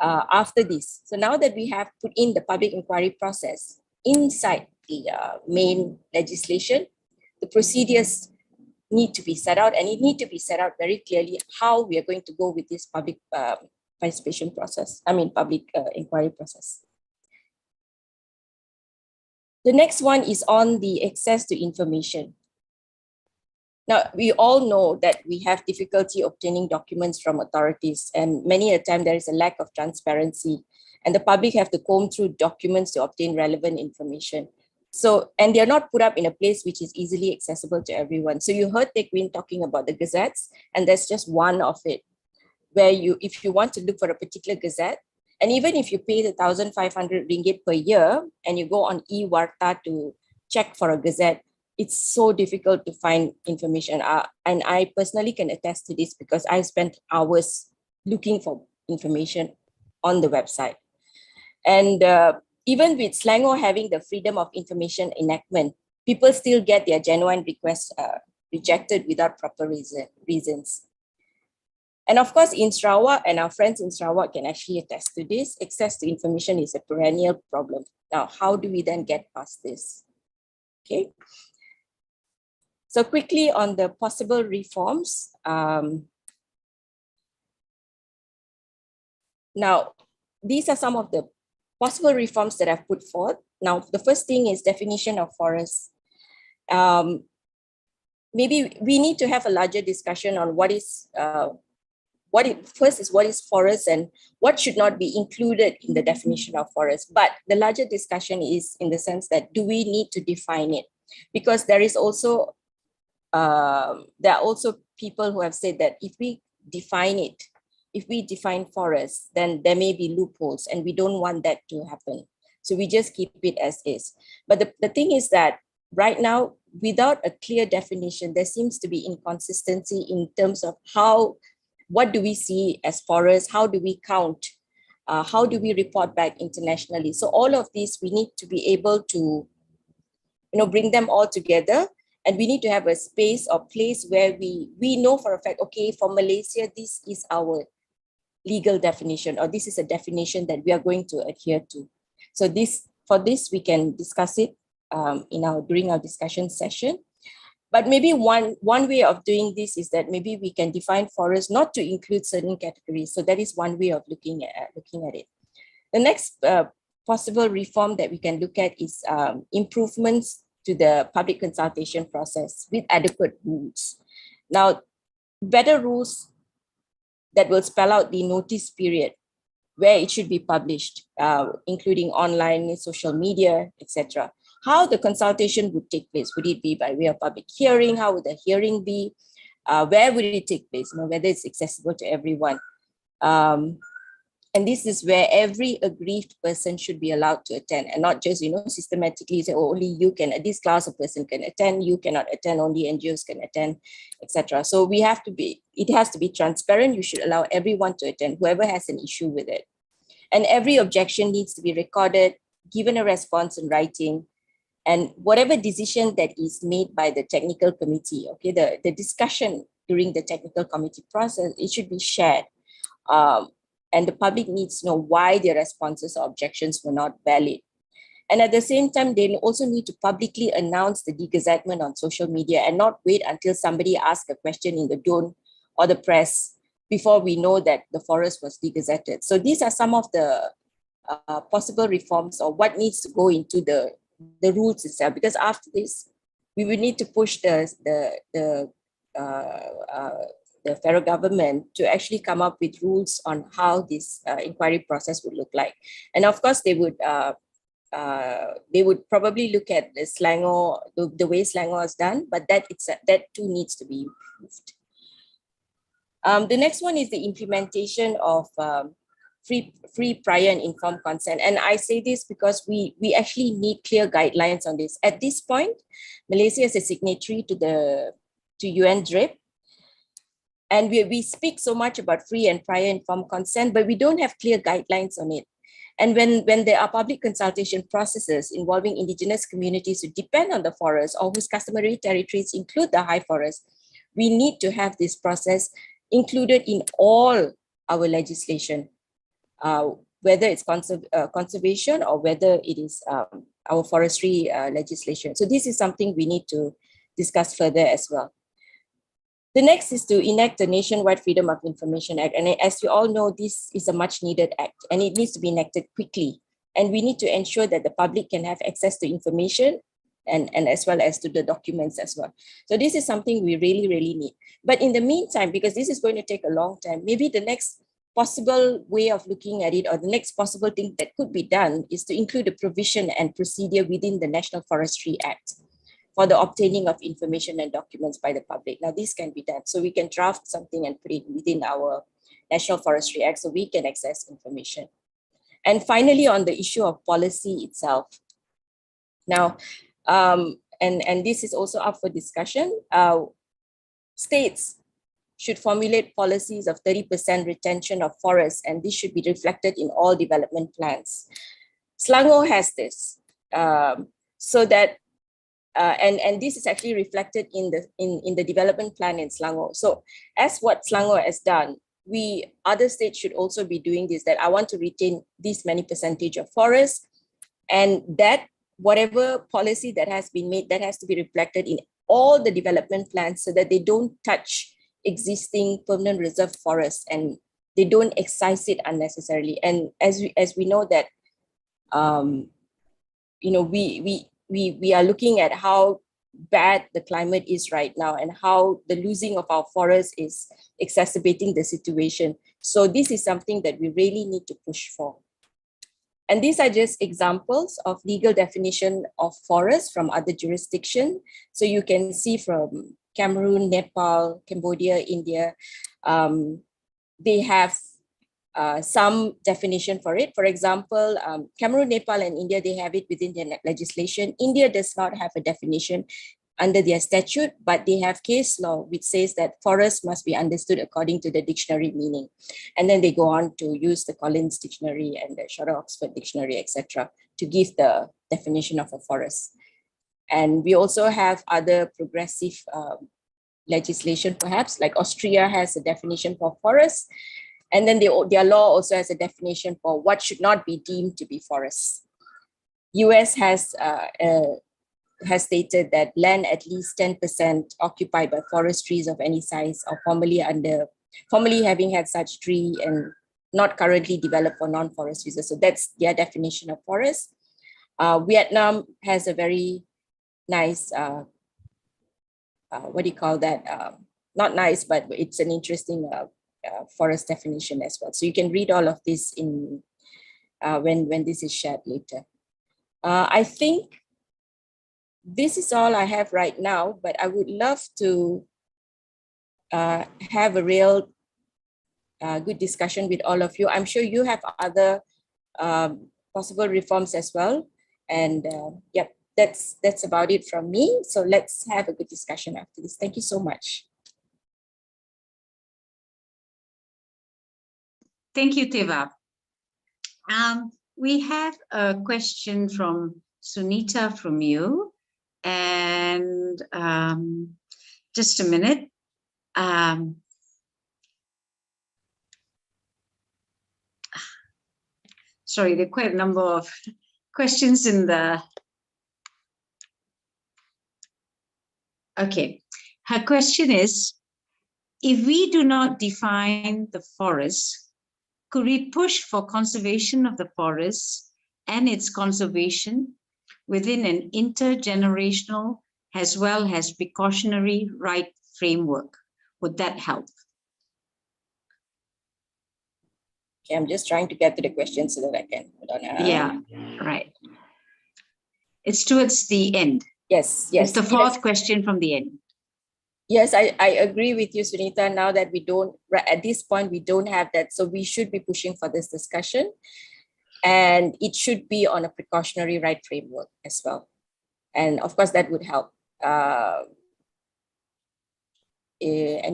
after this. So now that we have put in the public inquiry process inside the main legislation, the procedures need to be set out, and it need to be set out very clearly how we are going to go with this public participation process, public inquiry process. The next one is on the access to information. Now, we all know that we have difficulty obtaining documents from authorities, and many a time there is a lack of transparency, and the public have to comb through documents to obtain relevant information. So, and they're not put up in a place which is easily accessible to everyone. So you heard Tekwin talking about the gazettes, and that's just one of it, where if you want to look for a particular gazette, and even if you pay the 1,500 ringgit per year and you go on eWarta to check for a gazette, it's so difficult to find information. And I personally can attest to this because I spent hours looking for information on the website. And even with Selangor having the Freedom of Information enactment, people still get their genuine requests rejected without proper reasons. And of course, in Sarawak, and our friends in Sarawak can actually attest to this, access to information is a perennial problem. Now, how do we then get past this? Okay. So quickly on the possible reforms. Now, these are some of the possible reforms that I've put forth. Now, the first thing is definition of forests. Maybe we need to have a larger discussion on what is forest and what should not be included in the definition of forest. But the larger discussion is in the sense that do we need to define it? Because there is also there are also people who have said that if we define forests, then there may be loopholes, and we don't want that to happen. So we just keep it as is. But the thing is that right now, without a clear definition, there seems to be inconsistency in terms of what do we see as forests? How do we count? How do we report back internationally? So all of these, we need to be able to, bring them all together. And we need to have a space or place where we know for a fact, okay, for Malaysia, this is our legal definition, or this is a definition that we are going to adhere to. So for this, we can discuss it during our discussion session. But maybe one way of doing this is that maybe we can define forests not to include certain categories. So that is one way of looking at it. The next possible reform that we can look at is improvements to the public consultation process with adequate rules. Now, better rules that will spell out the notice period, where it should be published, including online, social media, etc. How the consultation would take place. Would it be by way of public hearing? How would the hearing be? Where would it take place? Whether it's accessible to everyone. And this is where every aggrieved person should be allowed to attend, and not just, systematically say, oh, only you can, this class of person can attend, you cannot attend, only NGOs can attend, etc. So it has to be transparent. You should allow everyone to attend, whoever has an issue with it. And every objection needs to be recorded, given a response in writing, and whatever decision that is made by the technical committee, okay, the discussion during the technical committee process, it should be shared. And the public needs to know why their responses or objections were not valid. And at the same time, they also need to publicly announce the degazettement on social media and not wait until somebody asks a question in the Dawn or the press before we know that the forest was degazetted. So these are some of the possible reforms, or what needs to go into the rules itself, because after this, we will need to push the federal government to actually come up with rules on how this inquiry process would look like. And of course, they would probably look at the Selangor, the way Selangor is done, but that too needs to be improved. The next one is the implementation of free, prior and informed consent. And I say this because we actually need clear guidelines on this. At this point, Malaysia is a signatory to UN DRIP. And we speak so much about free and prior informed consent, but we don't have clear guidelines on it. And when there are public consultation processes involving indigenous communities who depend on the forest or whose customary territories include the high forest, we need to have this process included in all our legislation, whether it's conservation or whether it is our forestry legislation. So this is something we need to discuss further as well. The next is to enact the Nationwide Freedom of Information Act. And as you all know, this is a much needed act and it needs to be enacted quickly. And we need to ensure that the public can have access to information and as well as to the documents as well. So this is something we really, really need. But in the meantime, because this is going to take a long time, maybe the next possible way of looking at it, or the next possible thing that could be done, is to include a provision and procedure within the National Forestry Act for the obtaining of information and documents by the public. Now, this can be done. So we can draft something and put it within our National Forestry Act so we can access information. And finally, on the issue of policy itself. Now, and this is also up for discussion. States should formulate policies of 30% retention of forests, and this should be reflected in all development plans. Selangor has this, so that and this is actually reflected in the development plan in Selangor. So as what Selangor has done, other states should also be doing this, that I want to retain this many percentage of forests, and that whatever policy that has been made, that has to be reflected in all the development plans so that they don't touch existing permanent reserve forests and they don't excise it unnecessarily. And as we know that, we are looking at how bad the climate is right now and how the losing of our forests is exacerbating the situation. So this is something that we really need to push for. And these are just examples of legal definition of forests from other jurisdictions. So you can see from Cameroon, Nepal, Cambodia, India, they have some definition for it. For example, Cameroon, Nepal, and India, they have it within their legislation. India does not have a definition under their statute, but they have case law which says that forest must be understood according to the dictionary meaning. And then they go on to use the Collins Dictionary and the Shorter Oxford Dictionary, etc., to give the definition of a forest. And we also have other progressive legislation, perhaps, like Austria has a definition for forest. And then their law also has a definition for what should not be deemed to be forests. US has stated that land at least 10% occupied by forest trees of any size or formerly having had such tree and not currently developed for non-forest uses. So that's their definition of forest. Vietnam has a very nice, not nice, but it's an interesting forest definition as well. So you can read all of this in when this is shared later. I think this is all I have right now, but I would love to have a real good discussion with all of you. I'm sure you have other possible reforms as well. And yep, that's about it from me. So let's have a good discussion after this. Thank you so much. Thank you, Teva. We have a question from Sunita from you. And just a minute. Sorry, there are quite a number of questions in the... Okay, her question is, if we do not define the forest, could we push for conservation of the forest and its conservation within an intergenerational as well as precautionary right framework? Would that help? Okay, I'm just trying to get to the question so that I can put on. Yeah, right. It's towards the end. Yes. It's the fourth question from the end. Yes, I agree with you, Sunita. Now that we don't, at this point, we don't have that. So we should be pushing for this discussion. And it should be on a precautionary right framework as well. And of course, that would help. And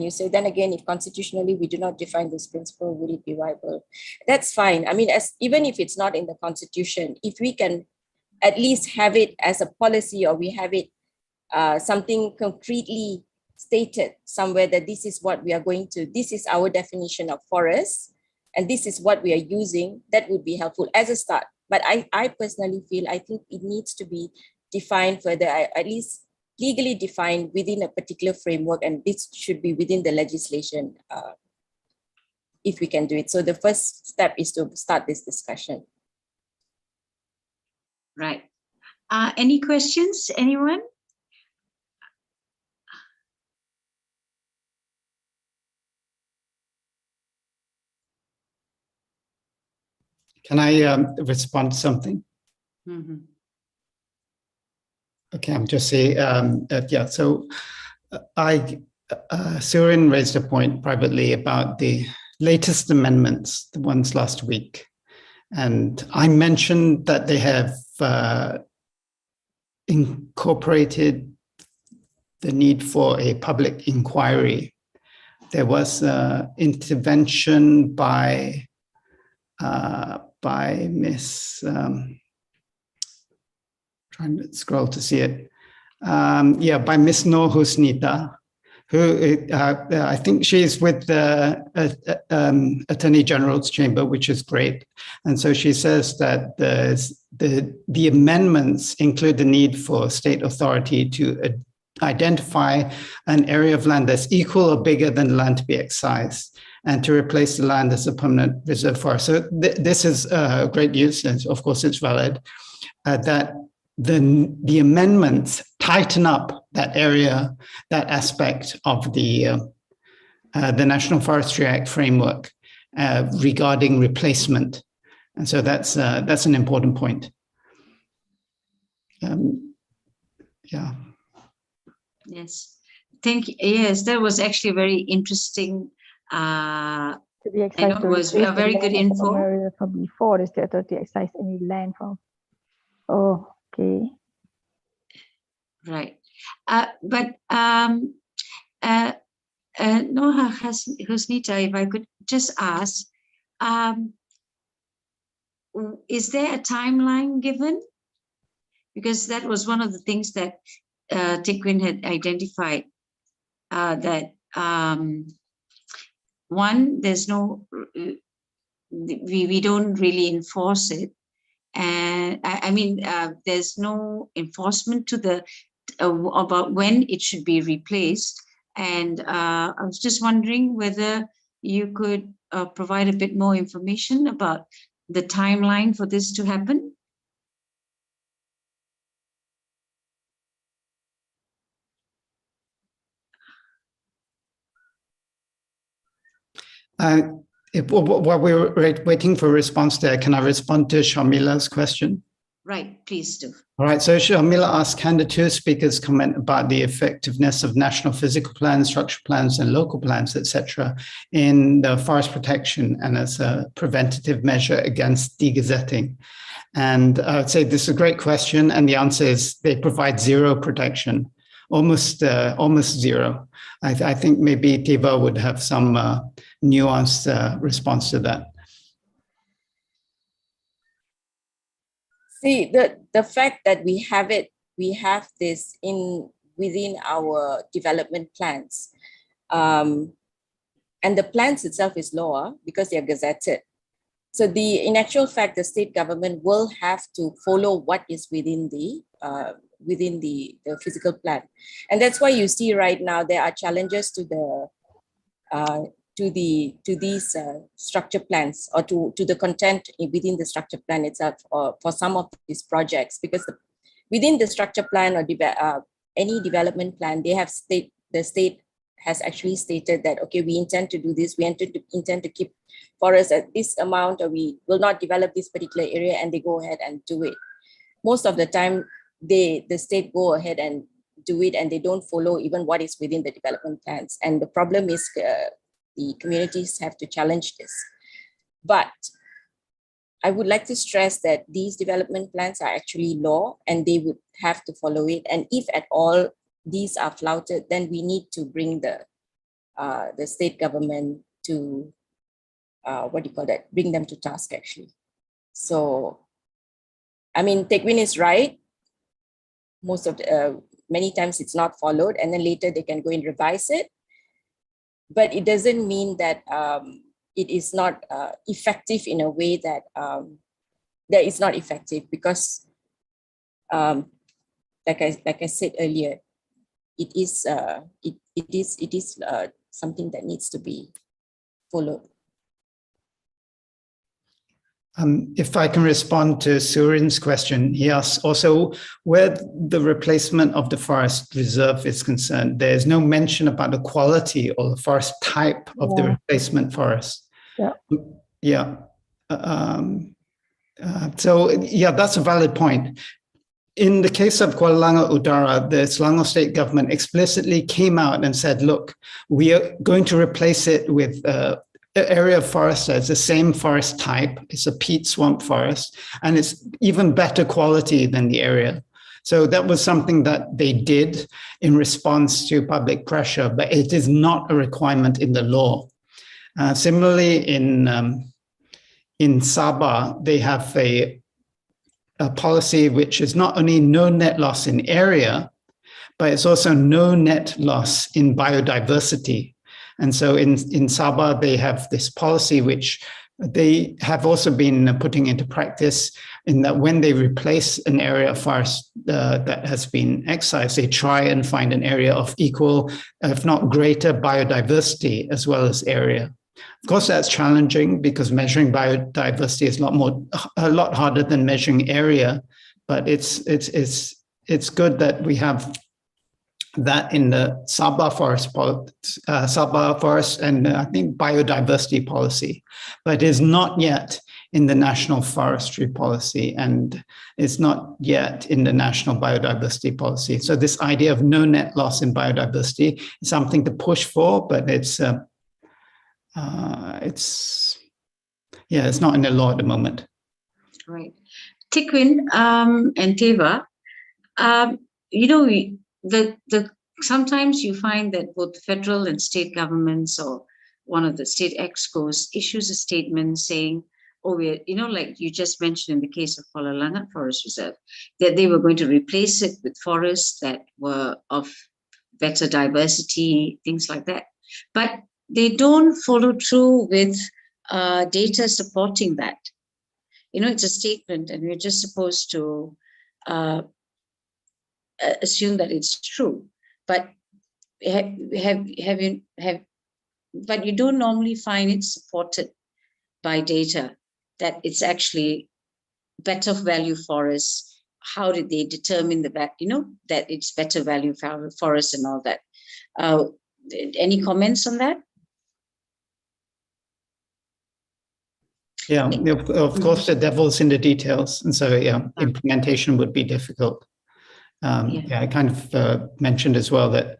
you say, then again, if constitutionally we do not define this principle, would it be viable? That's fine. I mean, even if it's not in the constitution, if we can at least have it as a policy, or we have it something concretely stated somewhere that this is what we are going to, this is our definition of forest, and this is what we are using, that would be helpful as a start. But I personally feel, I think it needs to be defined further, at least legally defined within a particular framework, and this should be within the legislation if we can do it. So the first step is to start this discussion. Right. Any questions, anyone? Can I respond to something? Mm-hmm. Okay, I'm just saying, yeah, so Surin raised a point privately about the latest amendments, the ones last week. And I mentioned that they have incorporated the need for a public inquiry. There was intervention by Miss, trying to scroll to see it. Yeah, by Miss Noor Husnita, who I think she's with the Attorney General's Chamber, which is great. And so she says that the amendments include the need for state authority to identify an area of land that's equal or bigger than land to be excised, and to replace the land as a permanent reserve forest. So this is great news, and of course it's valid, that the amendments tighten up that area, that aspect of the National Forestry Act framework regarding replacement. And so that's an important point. Yeah. Yes. Thank you. Yes, that was actually very interesting. To be I know it was a very good info. From before the state authority excise any land from. Oh, okay. Right. But Noha Husnita, if I could just ask, is there a timeline given? Because that was one of the things that Tequin had identified, that one, there's no, we don't really enforce it. And I mean, there's no enforcement to the about when it should be replaced. And I was just wondering whether you could provide a bit more information about the timeline for this to happen. While we're waiting for a response there, can I respond to Shamila's question? Right, please do. All right, so Shamila asked, can the two speakers comment about the effectiveness of national physical plans, structure plans, and local plans, etc., in the forest protection and as a preventative measure against degazetting? And I would say this is a great question, and the answer is they provide zero protection, almost zero. I think maybe Tiva would have some nuanced response to that. See, the fact that we have this within our development plans, and the plans itself is lower because they are gazetted. So in actual fact, the state government will have to follow what is within the physical plan, and that's why you see right now there are challenges to these structure plans, or to the content within the structure plan itself, or for some of these projects, because within the structure plan or any development plan, the state has actually stated that, okay, we intend to do this, we intend to keep forests at this amount, or we will not develop this particular area, and they go ahead and do it. Most of the time, the state go ahead and do it, and they don't follow even what is within the development plans. And the problem is the communities have to challenge this. But I would like to stress that these development plans are actually law, and they would have to follow it. And if at all these are flouted, then we need to bring the state government to bring them to task, actually. So, I mean, Tekwin is right. Many times it's not followed, and then later they can go and revise it. But it doesn't mean that it is not effective in a way that that is not effective, because like I said earlier, it is something that needs to be followed. If I can respond to Surin's question, he asks also where the replacement of the forest reserve is concerned, there's no mention about the quality or the forest type of the replacement forest. Yeah. So that's a valid point. In the case of Kuala Lumpur Utara, the Selangor state government explicitly came out and said, look, we are going to replace it with area of forest that's the same forest type. It's a peat swamp forest, and it's even better quality than the area. So that was something that they did in response to public pressure, but it is not a requirement in the law. Similarly, in Sabah, they have a policy which is not only no net loss in area, but it's also no net loss in biodiversity. And so in Sabah, they have this policy which they have also been putting into practice, in that when they replace an area of forest that has been excised, they try and find an area of equal, if not greater, biodiversity as well as area. Of course, that's challenging because measuring biodiversity is a lot harder than measuring area, but it's good that we have that in the Sabah forest and I think biodiversity policy, but it is not yet in the National Forestry Policy, and it's not yet in the National Biodiversity Policy. So this idea of no net loss in biodiversity is something to push for, but it's not in the law at the moment. Right. Tekwin and Teva, sometimes you find that both federal and state governments, or one of the state excos, issues a statement saying, like you just mentioned in the case of Kuala Lumpur Forest Reserve, that they were going to replace it with forests that were of better diversity, things like that. But they don't follow through with data supporting that. It's a statement, and we're just supposed to assume that it's true. But but you don't normally find it supported by data that it's actually better value forests. How did they determine that it's better value forests and all that? Any comments on that? Yeah, of course, the devil's in the details. And so, yeah, implementation would be difficult. Yeah, I kind of mentioned as well that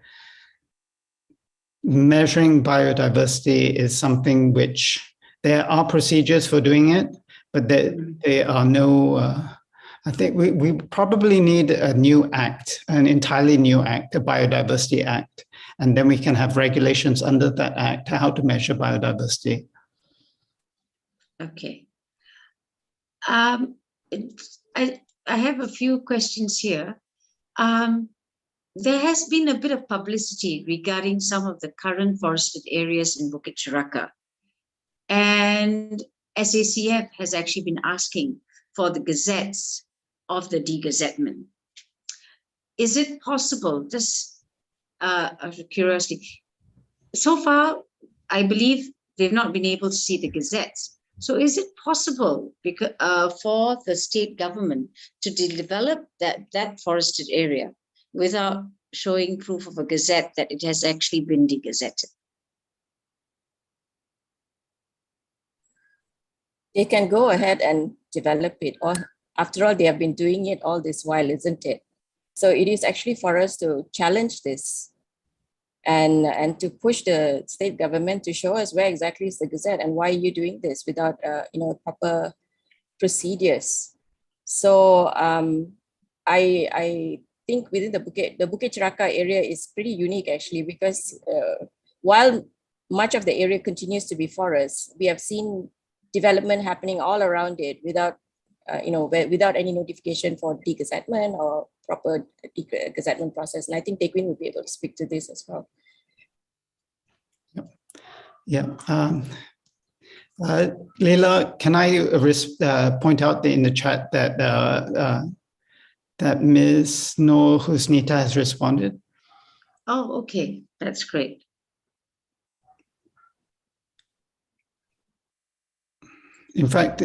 measuring biodiversity is something which there are procedures for doing it, but there are no, I think we probably need a new act, an entirely new act, a Biodiversity Act, and then we can have regulations under that act how to measure biodiversity. Okay. I have a few questions here. There has been a bit of publicity regarding some of the current forested areas in Bukit Cheraka. And SACF has actually been asking for the gazettes of the degazettement. Is it possible, just out of curiosity, so far, I believe they've not been able to see the gazettes. So is it possible for the state government to develop that forested area without showing proof of a gazette that it has actually been degazetted? They can go ahead and develop it. Or after all, they have been doing it all this while, isn't it? So it is actually for us to challenge this and to push the state government to show us where exactly is the gazette and why are you doing this without proper procedures. So I think within the Bukit Cheraka area is pretty unique actually, because while much of the area continues to be forest, we have seen development happening all around it without without any notification for degazettement or proper degazettement process. And I think Tequin will be able to speak to this as well. Yeah. Leila, can I point out in the chat that that Ms. Noor Husnita has responded? Oh, okay. That's great. In fact,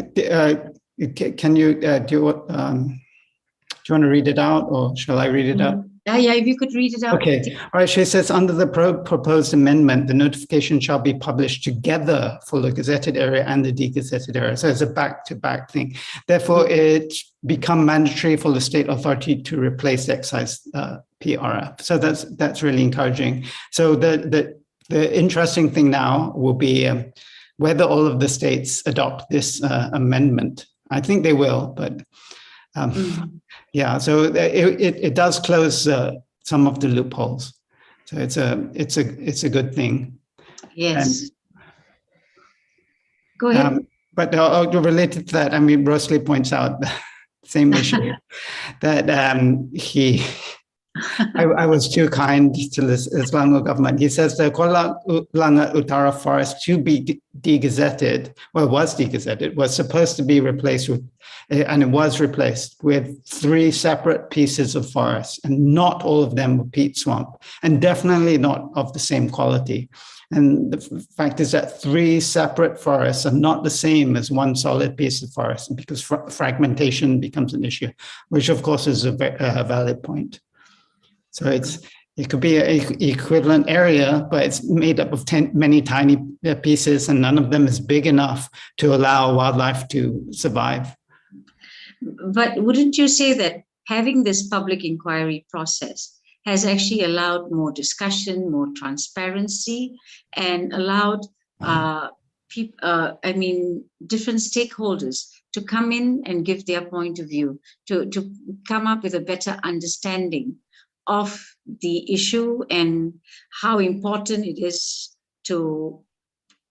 can you do you want to read it out, or shall I read it out? Yeah, if you could read it out. Okay. All right. She says, under the proposed amendment, the notification shall be published together for the gazetted area and the degazetted area. So it's a back-to-back thing. Therefore, it become mandatory for the state authority to replace the excised PRF. So that's really encouraging. So the interesting thing now will be whether all of the states adopt this amendment. I think they will, but yeah. So it does close some of the loopholes. So it's a good thing. Yes. And, go ahead. But related to that, I mean, Rosalie points out the same issue that I was too kind to the Selangor government. He says the Kuala Langat Utara forest to be degazetted, well, was degazetted, was supposed to be replaced with, and it was replaced with 3 separate pieces of forest, and not all of them were peat swamp, and definitely not of the same quality. And the fact is that 3 separate forests are not the same as one solid piece of forest, because fragmentation becomes an issue, which of course is a valid point. So it could be an equivalent area, but it's made up of many tiny pieces, and none of them is big enough to allow wildlife to survive. But wouldn't you say that having this public inquiry process has actually allowed more discussion, more transparency, and allowed different stakeholders to come in and give their point of view, to come up with a better understanding of the issue and how important it is to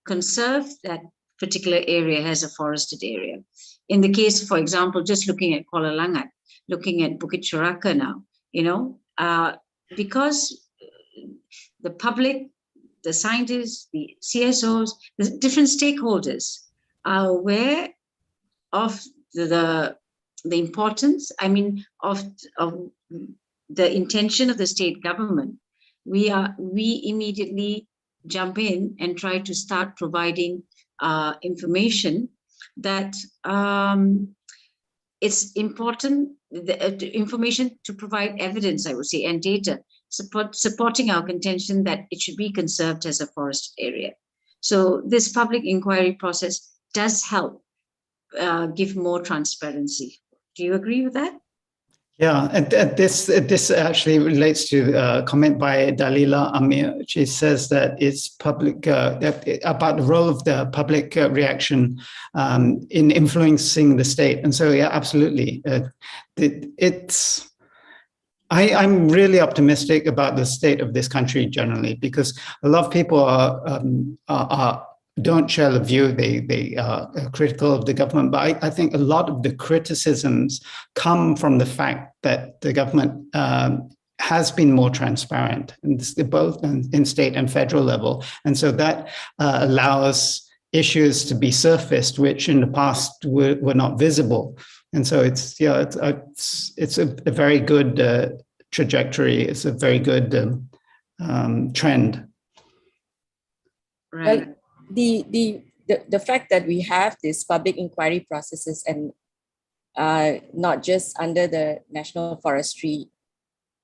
conserve that particular area as a forested area. In the case, for example, just looking at Kuala Langat, looking at Bukit Cheraka now, because the public, the scientists, the CSOs, the different stakeholders are aware of the importance, of the intention of the state government. We immediately jump in and try to start providing information that it's important, the information to provide evidence, I would say, and data supporting our contention that it should be conserved as a forested area. So this public inquiry process does help give more transparency. Do you agree with that? Yeah, and this actually relates to a comment by Dalila Amir. She says that it's public about the role of the public reaction in influencing the state. And so, yeah, absolutely, I'm really optimistic about the state of this country generally, because a lot of people don't share the view. They are critical of the government, but I think a lot of the criticisms come from the fact that the government has been more transparent, both in state and federal level, and so that allows issues to be surfaced which in the past were not visible. And so it's a very good trajectory. It's a very good trend. Right. Well, the fact that we have these public inquiry processes, and not just under the National Forestry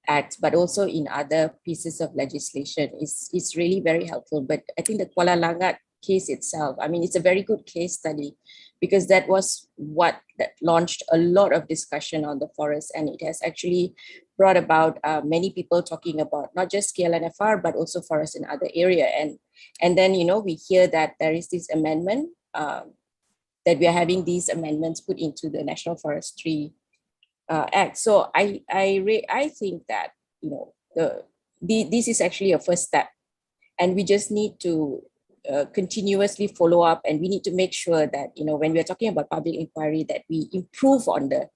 Act, but also in other pieces of legislation is really very helpful. But I think the Kuala Langat case itself, I mean, it's a very good case study, because that was what that launched a lot of discussion on the forest, and it has actually brought about many people talking about not just KLNFR, but also forests in other area. And then, we hear that there is this amendment, that we are having these amendments put into the National Forestry Act. So I think that, this is actually a first step, and we just need to continuously follow up, and we need to make sure that, when we are talking about public inquiry, that we improve on the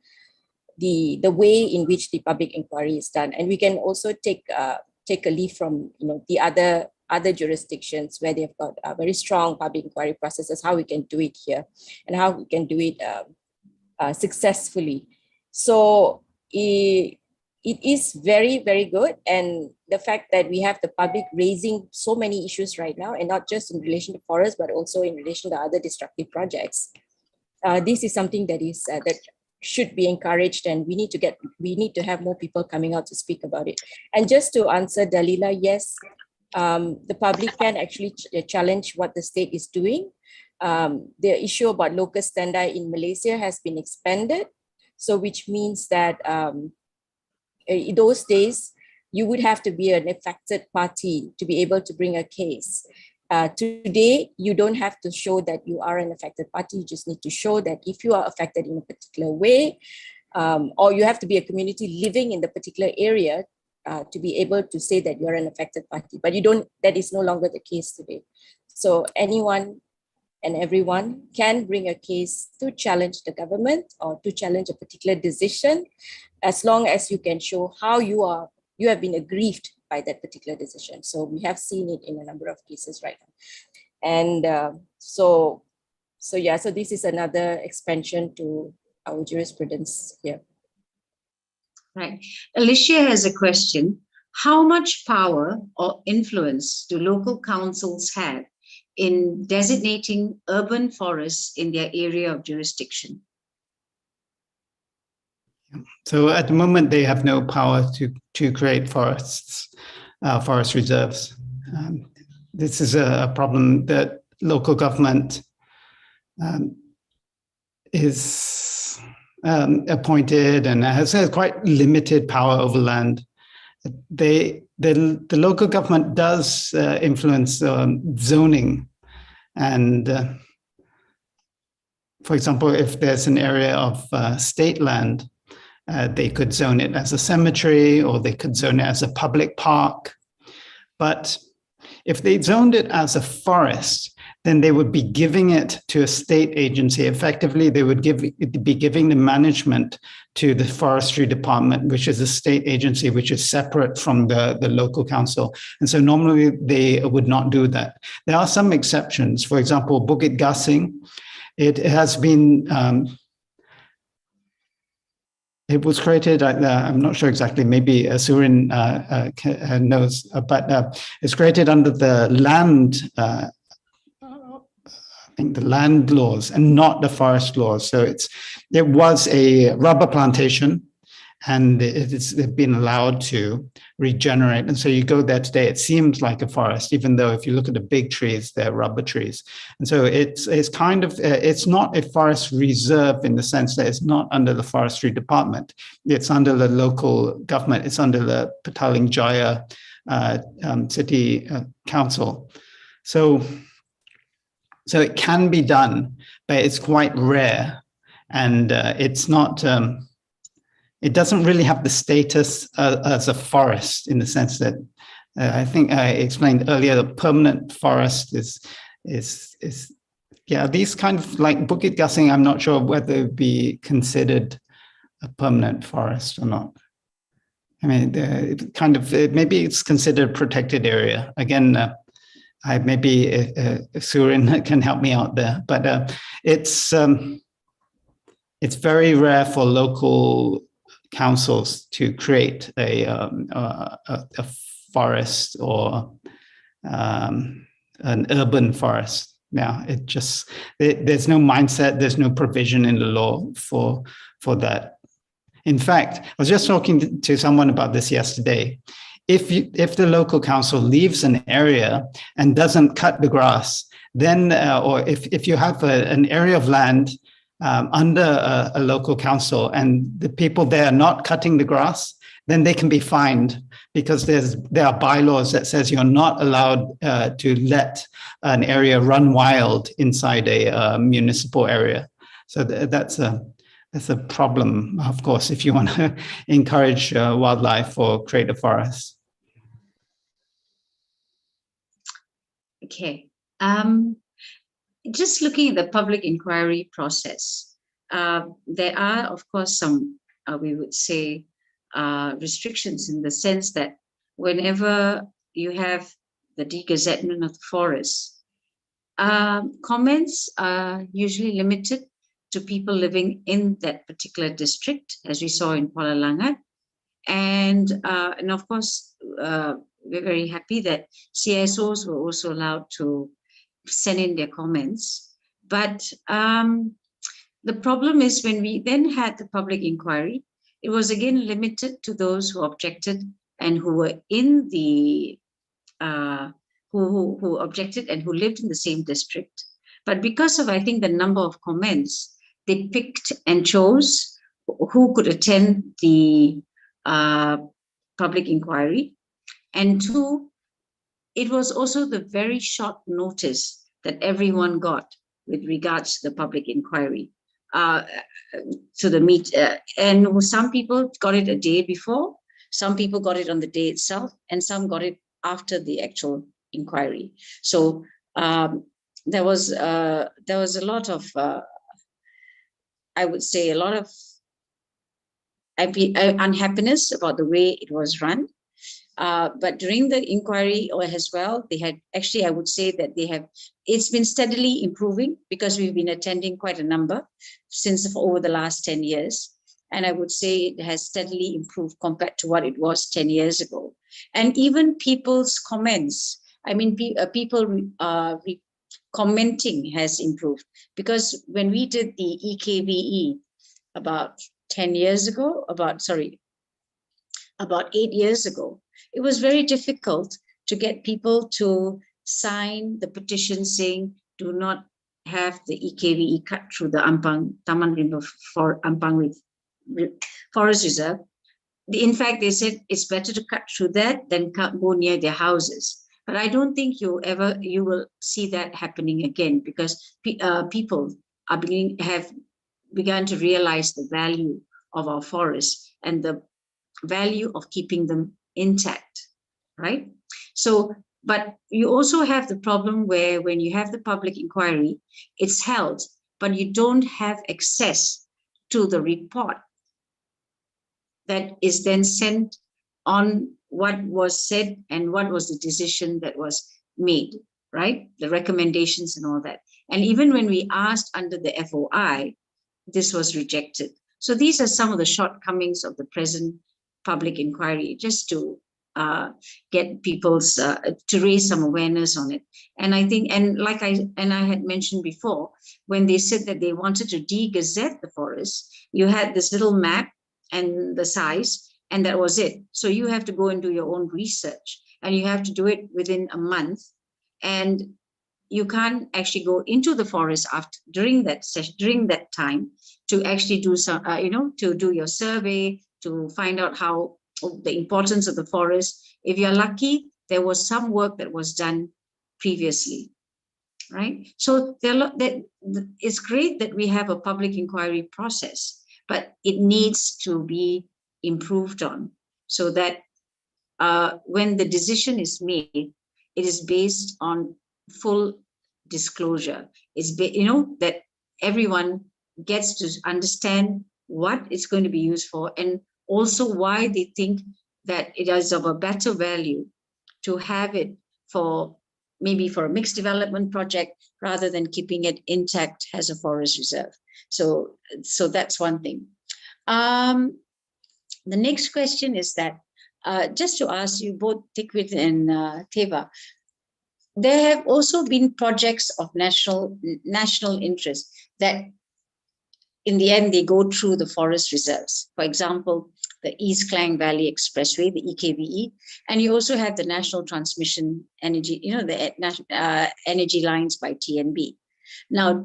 way in which the public inquiry is done. And we can also take a leaf from the other jurisdictions where they've got very strong public inquiry processes, how we can do it here and how we can do it successfully. So it is very, very good. And the fact that we have the public raising so many issues right now, and not just in relation to forests, but also in relation to other destructive projects, this is something that is that should be encouraged, and we need to have more people coming out to speak about it. And just to answer Dalila, yes, the public can actually challenge what the state is doing. The issue about locus standi in Malaysia has been expanded, so which means that in those days you would have to be an affected party to be able to bring a case. Today, you don't have to show that you are an affected party. You just need to show that if you are affected in a particular way, or you have to be a community living in the particular area to be able to say that you're an affected party. But that is no longer the case today. So anyone and everyone can bring a case to challenge the government or to challenge a particular decision, as long as you can show how you have been aggrieved by that particular decision. So we have seen it in a number of cases right now. And so this is another expansion to our jurisprudence here. Right. Alicia has a question. How much power or influence do local councils have in designating urban forests in their area of jurisdiction? So at the moment, they have no power to create forests, forest reserves. This is a problem that local government is appointed and has quite limited power over land. The local government does influence zoning, and for example, if there's an area of state land, they could zone it as a cemetery, or they could zone it as a public park. But if they zoned it as a forest, then they would be giving it to a state agency. Effectively, they would be giving the management to the forestry department, which is a state agency, which is separate from the local council. And so normally they would not do that. There are some exceptions. For example, Bukit Gasing, it has been, it was created, I'm not sure exactly, maybe Surin knows, but it's created under the land, I think the land laws and not the forest laws. So it was a rubber plantation, and they've been allowed to regenerate. And so you go there today, it seems like a forest, even though if you look at the big trees, they're rubber trees. And so it's kind of, it's not a forest reserve in the sense that it's not under the forestry department. It's under the local government. It's under the Petaling Jaya City Council. So it can be done, but it's quite rare, and it's not. It doesn't really have the status as a forest in the sense that I think I explained earlier. The permanent forest is yeah, these kind of like Bukit Gasing. I'm not sure whether it'd be considered a permanent forest or not. I mean, maybe it's considered a protected area. Again, maybe Surin can help me out there, but it's very rare for local councils to create a forest or an urban forest. Yeah, there's no mindset, there's no provision in the law for that. In fact, I was just talking to someone about this yesterday. If the local council leaves an area and doesn't cut the grass, then, or if you have an area of land under a local council and the people there are not cutting the grass, then they can be fined, because there are bylaws that says you're not allowed to let an area run wild inside a municipal area. So that's a problem, of course, if you want to encourage wildlife or create a forest. Okay. Just looking at the public inquiry process, there are, of course, some, we would say, restrictions in the sense that whenever you have the degazettement of the forest, comments are usually limited to people living in that particular district, as we saw in Kuala Langat. And of course, we're very happy that CSOs were also allowed to send in their comments. But the problem is when we then had the public inquiry, it was again limited to those who objected and who were in the, who objected and who lived in the same district. But because of, I think, the number of comments, they picked and chose who could attend the public inquiry. And two, it was also the very short notice that everyone got with regards to the public inquiry, to the meet. And some people got it a day before, some people got it on the day itself, and some got it after the actual inquiry. So there was a lot of, I would say, a lot of unhappiness about the way it was run. But during the inquiry as well, they had actually, I would say that it's been steadily improving, because we've been attending quite a number since over the last 10 years. And I would say it has steadily improved compared to what it was 10 years ago. And even people's comments, I mean, people commenting has improved, because when we did the EKVE about 10 years ago, about 8 years ago, it was very difficult to get people to sign the petition saying, do not have the EKVE cut through the Ampang Taman Rimba for Ampang Forest Reserve. In fact, they said it's better to cut through that than go near their houses. But I don't think you will see that happening again, because people have begun to realize the value of our forests and the value of keeping them intact, right? So, but you also have the problem where when you have the public inquiry, it's held, but you don't have access to the report that is then sent on what was said and what was the decision that was made, right? The recommendations and all that. And even when we asked under the FOI, this was rejected. So these are some of the shortcomings of the present public inquiry, just to get people's, to raise some awareness on it. And I think, and like I had mentioned before, when they said that they wanted to de-gazette the forest, you had this little map, and the size, and that was it. So you have to go and do your own research, and you have to do it within a month. And you can't actually go into the forest during that session, during that time, to actually do some, to do your survey, to find out how the importance of the forest. If you're lucky, there was some work that was done previously, right? So it's great that we have a public inquiry process, but it needs to be improved on, so that when the decision is made, it is based on full disclosure. It's that everyone gets to understand what it's going to be used for, and also why they think that it is of a better value to have it for maybe for a mixed development project rather than keeping it intact as a forest reserve. So that's one thing. The next question is that just to ask you both, Tikwit and Teva, there have also been projects of national interest that in the end they go through the forest reserves. For example, the East Klang Valley Expressway, the EKVE, and you also have the National Transmission Energy, the energy lines by TNB. Now,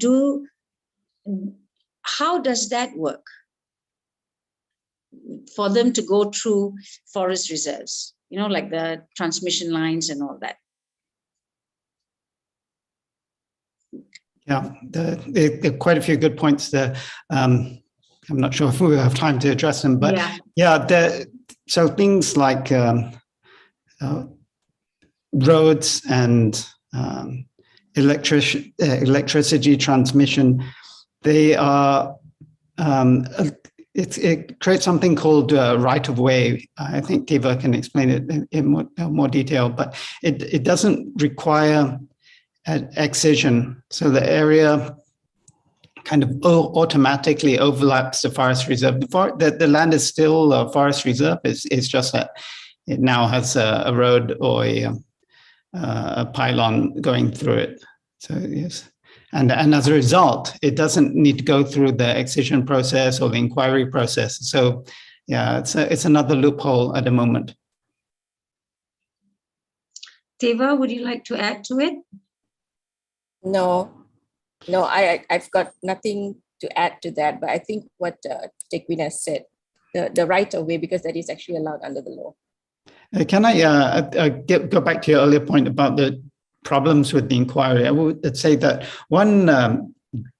how does that work for them to go through forest reserves, like the transmission lines and all that? Yeah, there are quite a few good points there. I'm not sure if we have time to address them, but so things like roads and electricity transmission, they are, it creates something called right of way. I think Teva can explain it in more detail, but it doesn't require excision. So the area kind of automatically overlaps the forest reserve. The land is still a forest reserve. It's just that it now has a road or a pylon going through it. So yes, and as a result, it doesn't need to go through the excision process or the inquiry process. So yeah, it's another loophole at the moment. Teva, would you like to add to it? No, I've got nothing to add to that, but I think what Tekwin has said, the right of way, because that is actually allowed under the law. Can I go back to your earlier point about the problems with the inquiry? I would say that one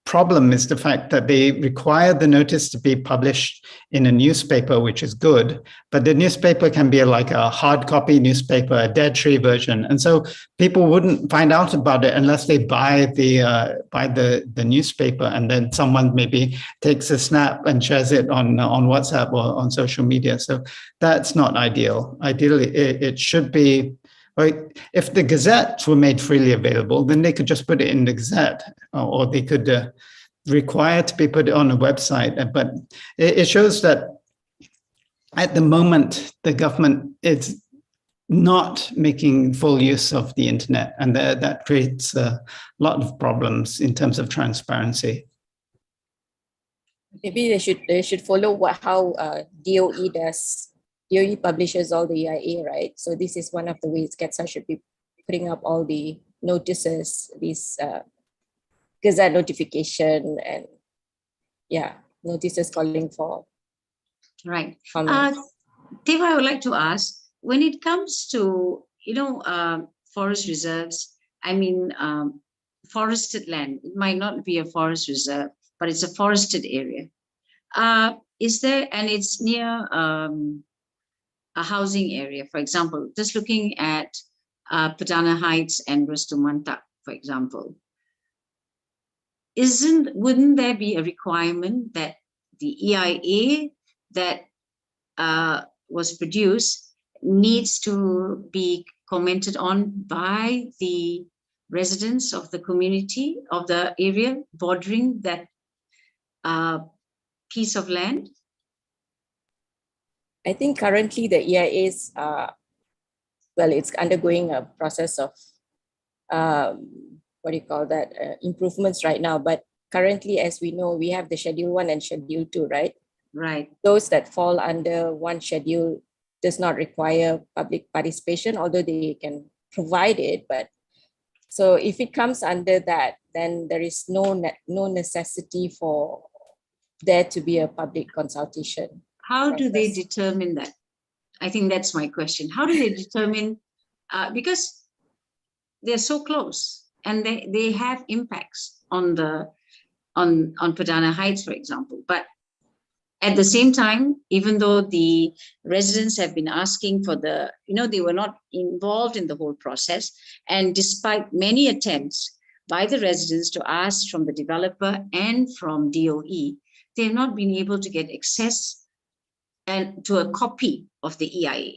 problem is the fact that they require the notice to be published in a newspaper, which is good, but the newspaper can be like a hard copy newspaper, a dead tree version, and so people wouldn't find out about it unless they buy the newspaper, and then someone maybe takes a snap and shares it on WhatsApp or on social media. So that's not ideal. Ideally, it should be. Like if the Gazette were made freely available, then they could just put it in the Gazette, or they could require to be put on a website. But it shows that at the moment, the government is not making full use of the internet, and that creates a lot of problems in terms of transparency. Maybe they should follow how DOE does. DOE publishes all the EIA, right? So this is one of the ways GETSA should be putting up all the notices, these Gazette notification, and notices calling for. Right. Comments. Teva, I would like to ask, when it comes to, forest reserves, I mean, forested land, it might not be a forest reserve, but it's a forested area. Is there, and it's near a housing area, for example, just looking at Perdana Heights and Restu Mantak, for example, wouldn't there be a requirement that the EIA that was produced needs to be commented on by the residents of the community of the area bordering that piece of land? I think currently the EIA is, it's undergoing a process of, improvements right now. But currently, as we know, we have the Schedule 1 and Schedule 2, right? Right. Those that fall under one schedule does not require public participation, although they can provide it. But so if it comes under that, then there is no necessity for there to be a public consultation. How do they process. determine that? I think that's my question. How do they determine, because they're so close and they have impacts on Perdana Heights, for example. But at the same time, even though the residents have been asking for they were not involved in the whole process. And despite many attempts by the residents to ask from the developer and from DOE, they have not been able to get access and to a copy of the EIA.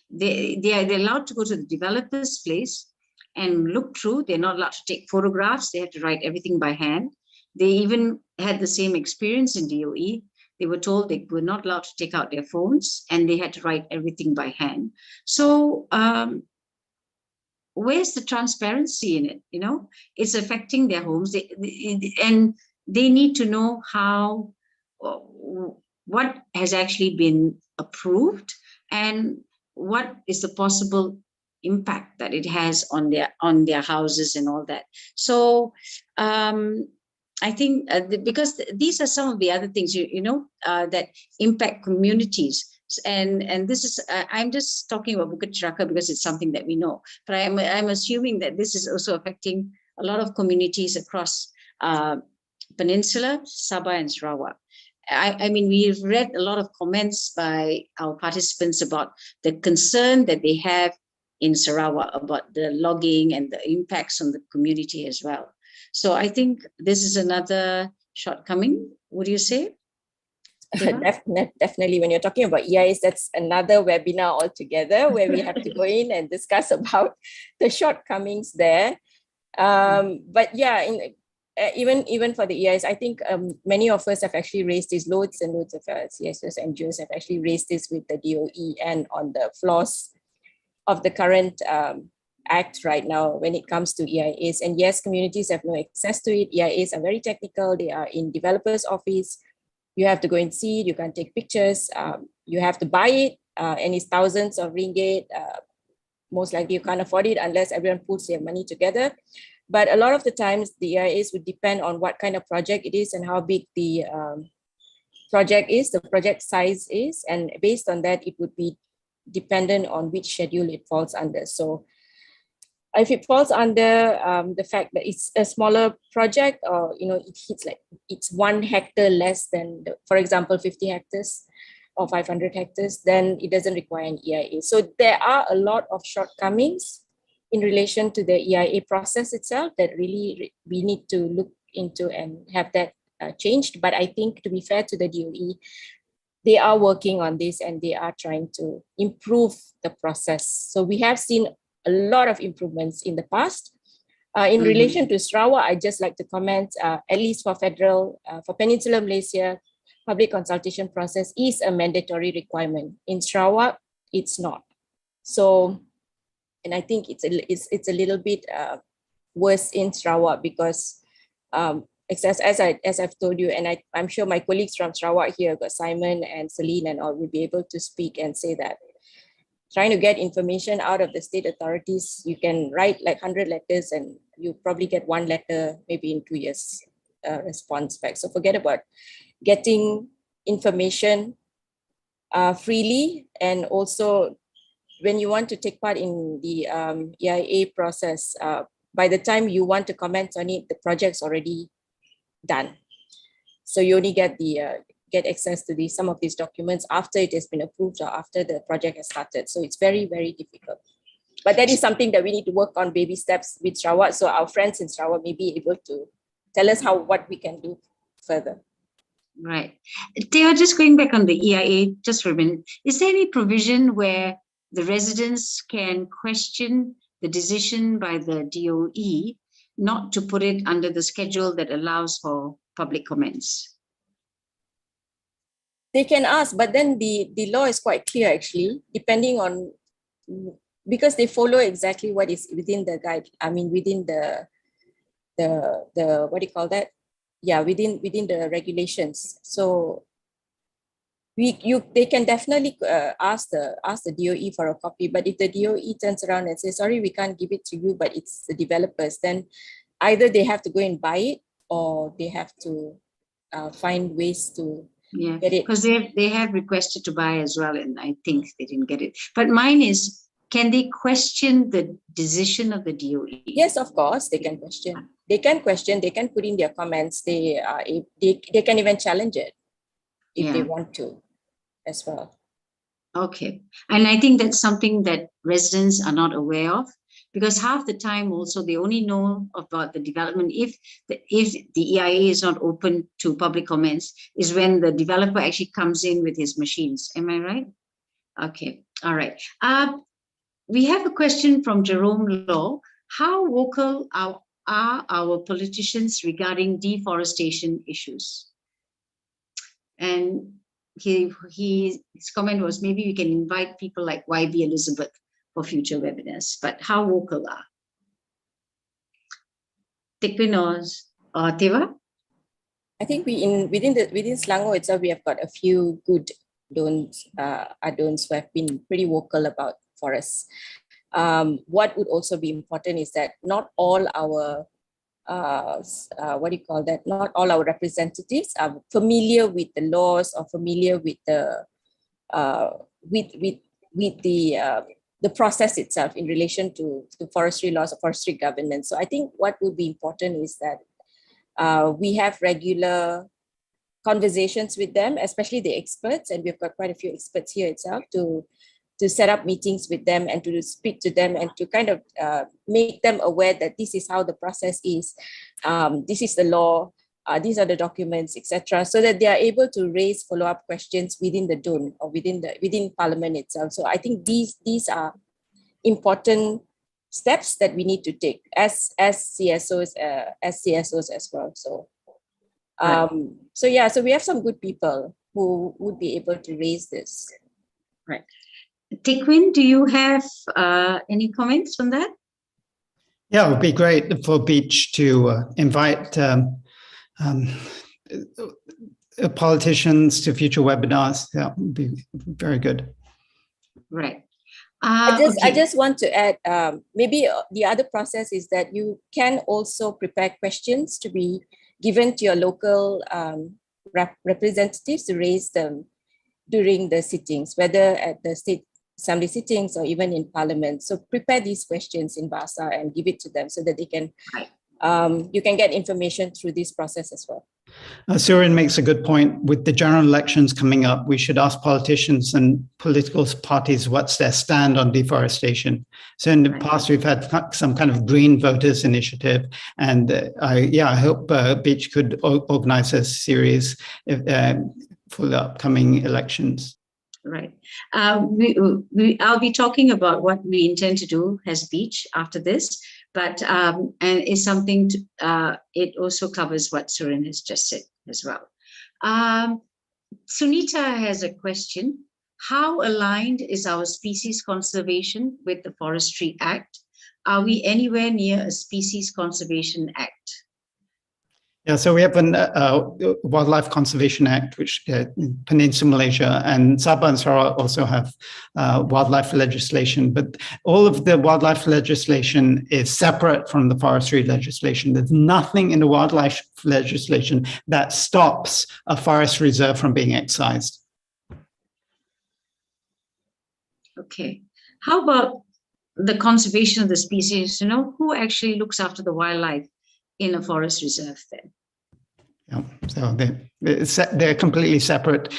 They're allowed to go to the developer's place and look through. They're not allowed to take photographs. They have to write everything by hand. They even had the same experience in DOE. They were told they were not allowed to take out their phones and they had to write everything by hand. So where's the transparency in it? It's affecting their homes, and they need to know what has actually been approved and what is the possible impact that it has on their houses and all that. So I think because these are some of the other things that impact communities. And this is I'm just talking about Bukit Ceraka because it's something that we know, but I'm assuming that this is also affecting a lot of communities across Peninsula, Sabah and Sarawak. I mean, we've read a lot of comments by our participants about the concern that they have in Sarawak about the logging and the impacts on the community as well. So I think this is another shortcoming. What do you say? Definitely, when you're talking about EIS, that's another webinar altogether where we have to go in and discuss about the shortcomings there. But yeah, even for the EIS, I think many of us have actually raised this, loads and loads of CSOs, NGOs have actually raised this with the DOE and on the flaws of the current act right now when it comes to EIAs. And yes, communities have no access to it. EIAs are very technical. They are in developer's office. You have to go and see it. You can take pictures. You have to buy it, and it's thousands of ringgit. Most likely you can't afford it unless everyone puts their money together. But a lot of the times the EIAs would depend on what kind of project it is and how big the project is, the project size is. And based on that, it would be dependent on which schedule it falls under. So if it falls under the fact that it's a smaller project, or it hits like it's 1 hectare less than, for example, 50 hectares or 500 hectares, then it doesn't require an EIA. So there are a lot of shortcomings in relation to the EIA process itself that really we need to look into and have that changed. But I think, to be fair to the DOE, they are working on this and they are trying to improve the process. So we have seen a lot of improvements in the past. In relation to Sarawak, I'd just like to comment, at least for for Peninsular Malaysia, public consultation process is a mandatory requirement. In Sarawak, it's not. So, and I think it's a little bit worse in Sarawak because as I've told you, and I'm sure my colleagues from Sarawak here, got Simon and Celine and all, will be able to speak and say that trying to get information out of the state authorities, you can write like 100 letters and you probably get 1 letter maybe in 2 years response back. So forget about getting information freely. And also when you want to take part in the EIA process, by the time you want to comment on it, the project's already done. So you only get get access to some of these documents after it has been approved or after the project has started. So it's very, very difficult. But that is something that we need to work on, baby steps with Sarawak. So our friends in Sarawak may be able to tell us what we can do further. Right. They are just going back on the EIA just for a minute. Is there any provision where the residents can question the decision by the DOE not to put it under the schedule that allows for public comments? They can ask, but then the law is quite clear actually, depending on, because they follow exactly what is within the guide. I mean, within the what do you call that? Yeah, within the regulations. So they can definitely ask the DOE for a copy. But if the DOE turns around and says, sorry, we can't give it to you, but it's the developers, then either they have to go and buy it, or they have to find ways to get it. Because they have requested to buy as well, and I think they didn't get it. But mine is, can they question the decision of the DOE? Yes, of course, they can question. They can question, they can put in their comments, they can even challenge it if they want to as well. Okay. And I think that's something that residents are not aware of, because half the time also they only know about the development if the EIA is not open to public comments, is when the developer actually comes in with his machines. Am I right? Okay. All right. We have a question from Jerome Law. How vocal are our politicians regarding deforestation issues? And his comment was, maybe we can invite people like YB Elizabeth for future webinars. But how vocal are? Tekwin or Teva? I think within Selangor itself, we have got a few good adons who have been pretty vocal about forests. What would also be important is that not all our not all our representatives are familiar with the laws or familiar with the process itself in relation to forestry laws or forestry governance. So I think what would be important is that we have regular conversations with them, especially the experts, and we've got quite a few experts here itself to set up meetings with them and to speak to them and to kind of make them aware that this is how the process is, this is the law, these are the documents, etc., so that they are able to raise follow-up questions within the DUN or within Parliament itself. So I think these are important steps that we need to take as CSOs as well. So so we have some good people who would be able to raise this. Right. Tekwin, do you have any comments on that? Yeah, it would be great for Beach to invite politicians to future webinars. Yeah, it would be very good. Right. I just want to add, maybe the other process is that you can also prepare questions to be given to your local representatives to raise them during the sittings, whether at the State Assembly sittings or even in Parliament. So prepare these questions in Bahasa and give it to them so that they can, you can get information through this process as well. Surin makes a good point. With the general elections coming up, we should ask politicians and political parties what's their stand on deforestation. So in the past, we've had some kind of green voters initiative, and I hope Beach could organize a series for the upcoming elections. Right. I'll be talking about what we intend to do as Beach after this, but and it's something it also covers what Surin has just said as well. Sunita has a question. How aligned is our species conservation with the Forestry Act? Are we anywhere near a Species Conservation Act? Yeah, so we have a Wildlife Conservation Act, which Peninsular Malaysia and Sabah and Sarawak also have wildlife legislation, but all of the wildlife legislation is separate from the forestry legislation. There's nothing in the wildlife legislation that stops a forest reserve from being excised. Okay. How about the conservation of the species? You know, who actually looks after the wildlife in a forest reserve then? Yeah, so they're completely separate.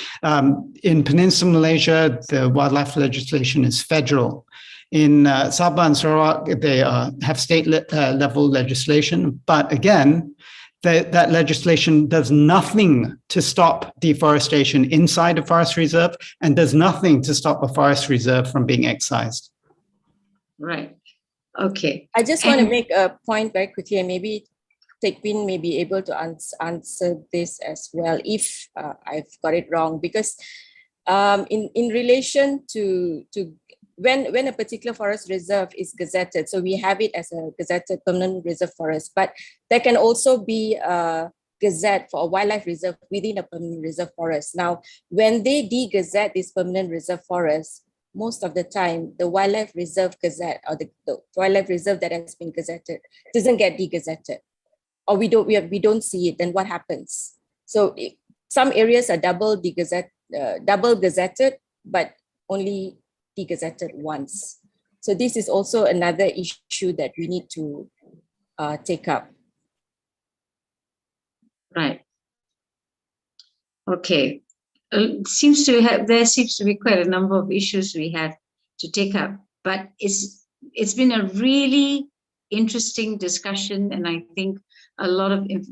In Peninsular Malaysia, the wildlife legislation is federal. In Sabah and Sarawak, they have state level legislation, but again, that legislation does nothing to stop deforestation inside a forest reserve and does nothing to stop a forest reserve from being excised. Right. Okay. I just want to make a point very quickly, and maybe Tekwin may be able to answer this as well if I've got it wrong, because in relation to when a particular forest reserve is gazetted, so we have it as a gazetted permanent reserve forest, but there can also be gazette for a wildlife reserve within a permanent reserve forest. Now, when they de-gazette this permanent reserve forest, most of the time, the wildlife reserve gazette or the wildlife reserve that has been gazetted doesn't get de-gazetted, or we don't see it. Then what happens? So some areas are double gazetted, but only de-gazetted once. So this is also another issue that we need to take up. Right. Okay. There seems to be quite a number of issues we have to take up, but it's been a really interesting discussion, and I think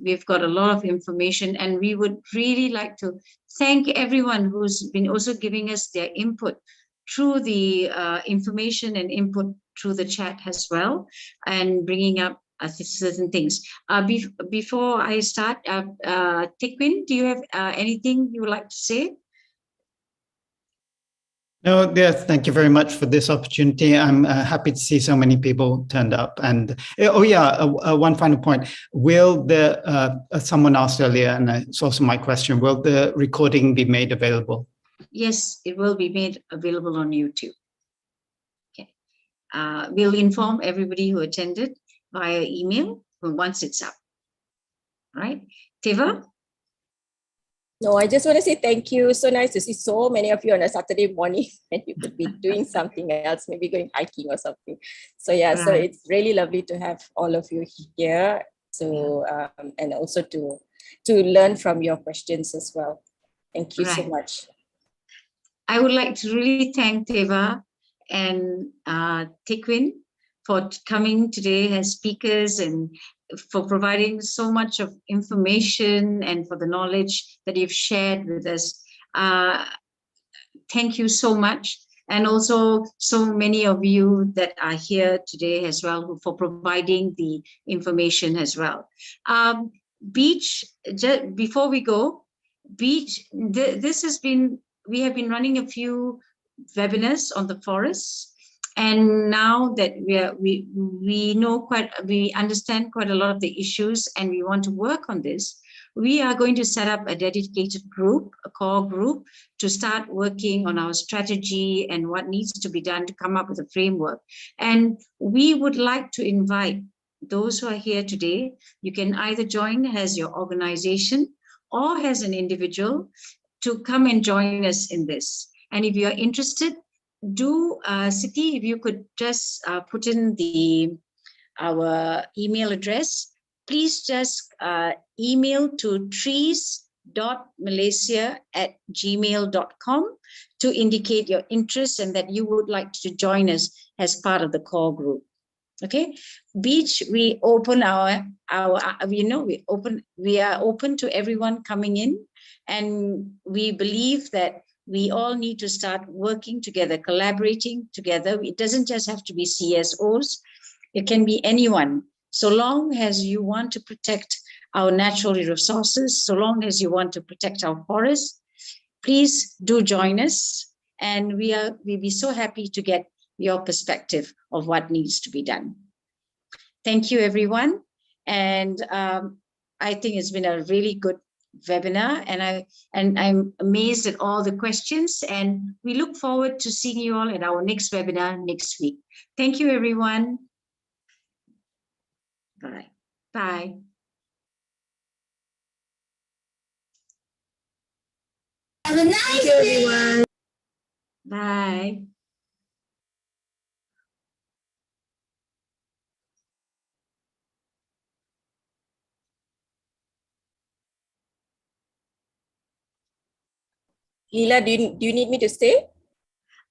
we've got a lot of information, and we would really like to thank everyone who's been also giving us their input through the information and input through the chat as well, and bringing up certain things. Before I start, Tekwin, do you have anything you would like to say? No, yes, thank you very much for this opportunity. I'm happy to see so many people turned up. And one final point. Will someone asked earlier, and it's also my question, will the recording be made available? Yes, it will be made available on YouTube. Okay. We'll inform everybody who attended via email once it's up. Right? Teva? No, I just want to say thank you. So nice to see so many of you on a Saturday morning, and you could be doing something else, maybe going hiking or something. So yeah, so it's really lovely to have all of you here. So and also to learn from your questions as well. Thank you so much. I would like to really thank Teva and Tekwin for coming today as speakers and for providing so much of information and for the knowledge that you've shared with us. Thank you so much. And also so many of you that are here today as well for providing the information as well. B.E.A.C.H, before we go, B.E.A.C.H, we have been running a few webinars on the forests. And now that we understand quite a lot of the issues and we want to work on this, we are going to set up a dedicated group, a core group, to start working on our strategy and what needs to be done to come up with a framework. And we would like to invite those who are here today. You can either join as your organization or as an individual to come and join us in this. And if you are interested, Siti, if you could just put in our email address, please just email to trees.malaysia@gmail.com to indicate your interest and that you would like to join us as part of the core group. Okay, B.E.A.C.H, we open we are open to everyone coming in, and we believe that we all need to start working together, collaborating together. It doesn't just have to be CSOs. It can be anyone. So long as you want to protect our natural resources, so long as you want to protect our forests, please do join us. And we'll be so happy to get your perspective of what needs to be done. Thank you, everyone. And I think it's been a really good webinar, and I'm amazed at all the questions, and we look forward to seeing you all at our next webinar next week. Thank you, everyone. Bye. Bye. Have a nice day, everyone. Bye. Leela, do you need me to stay?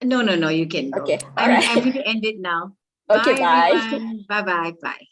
No, you can go. Okay, all right. I'm going to end it now. Okay, Bye, bye. everyone. Bye.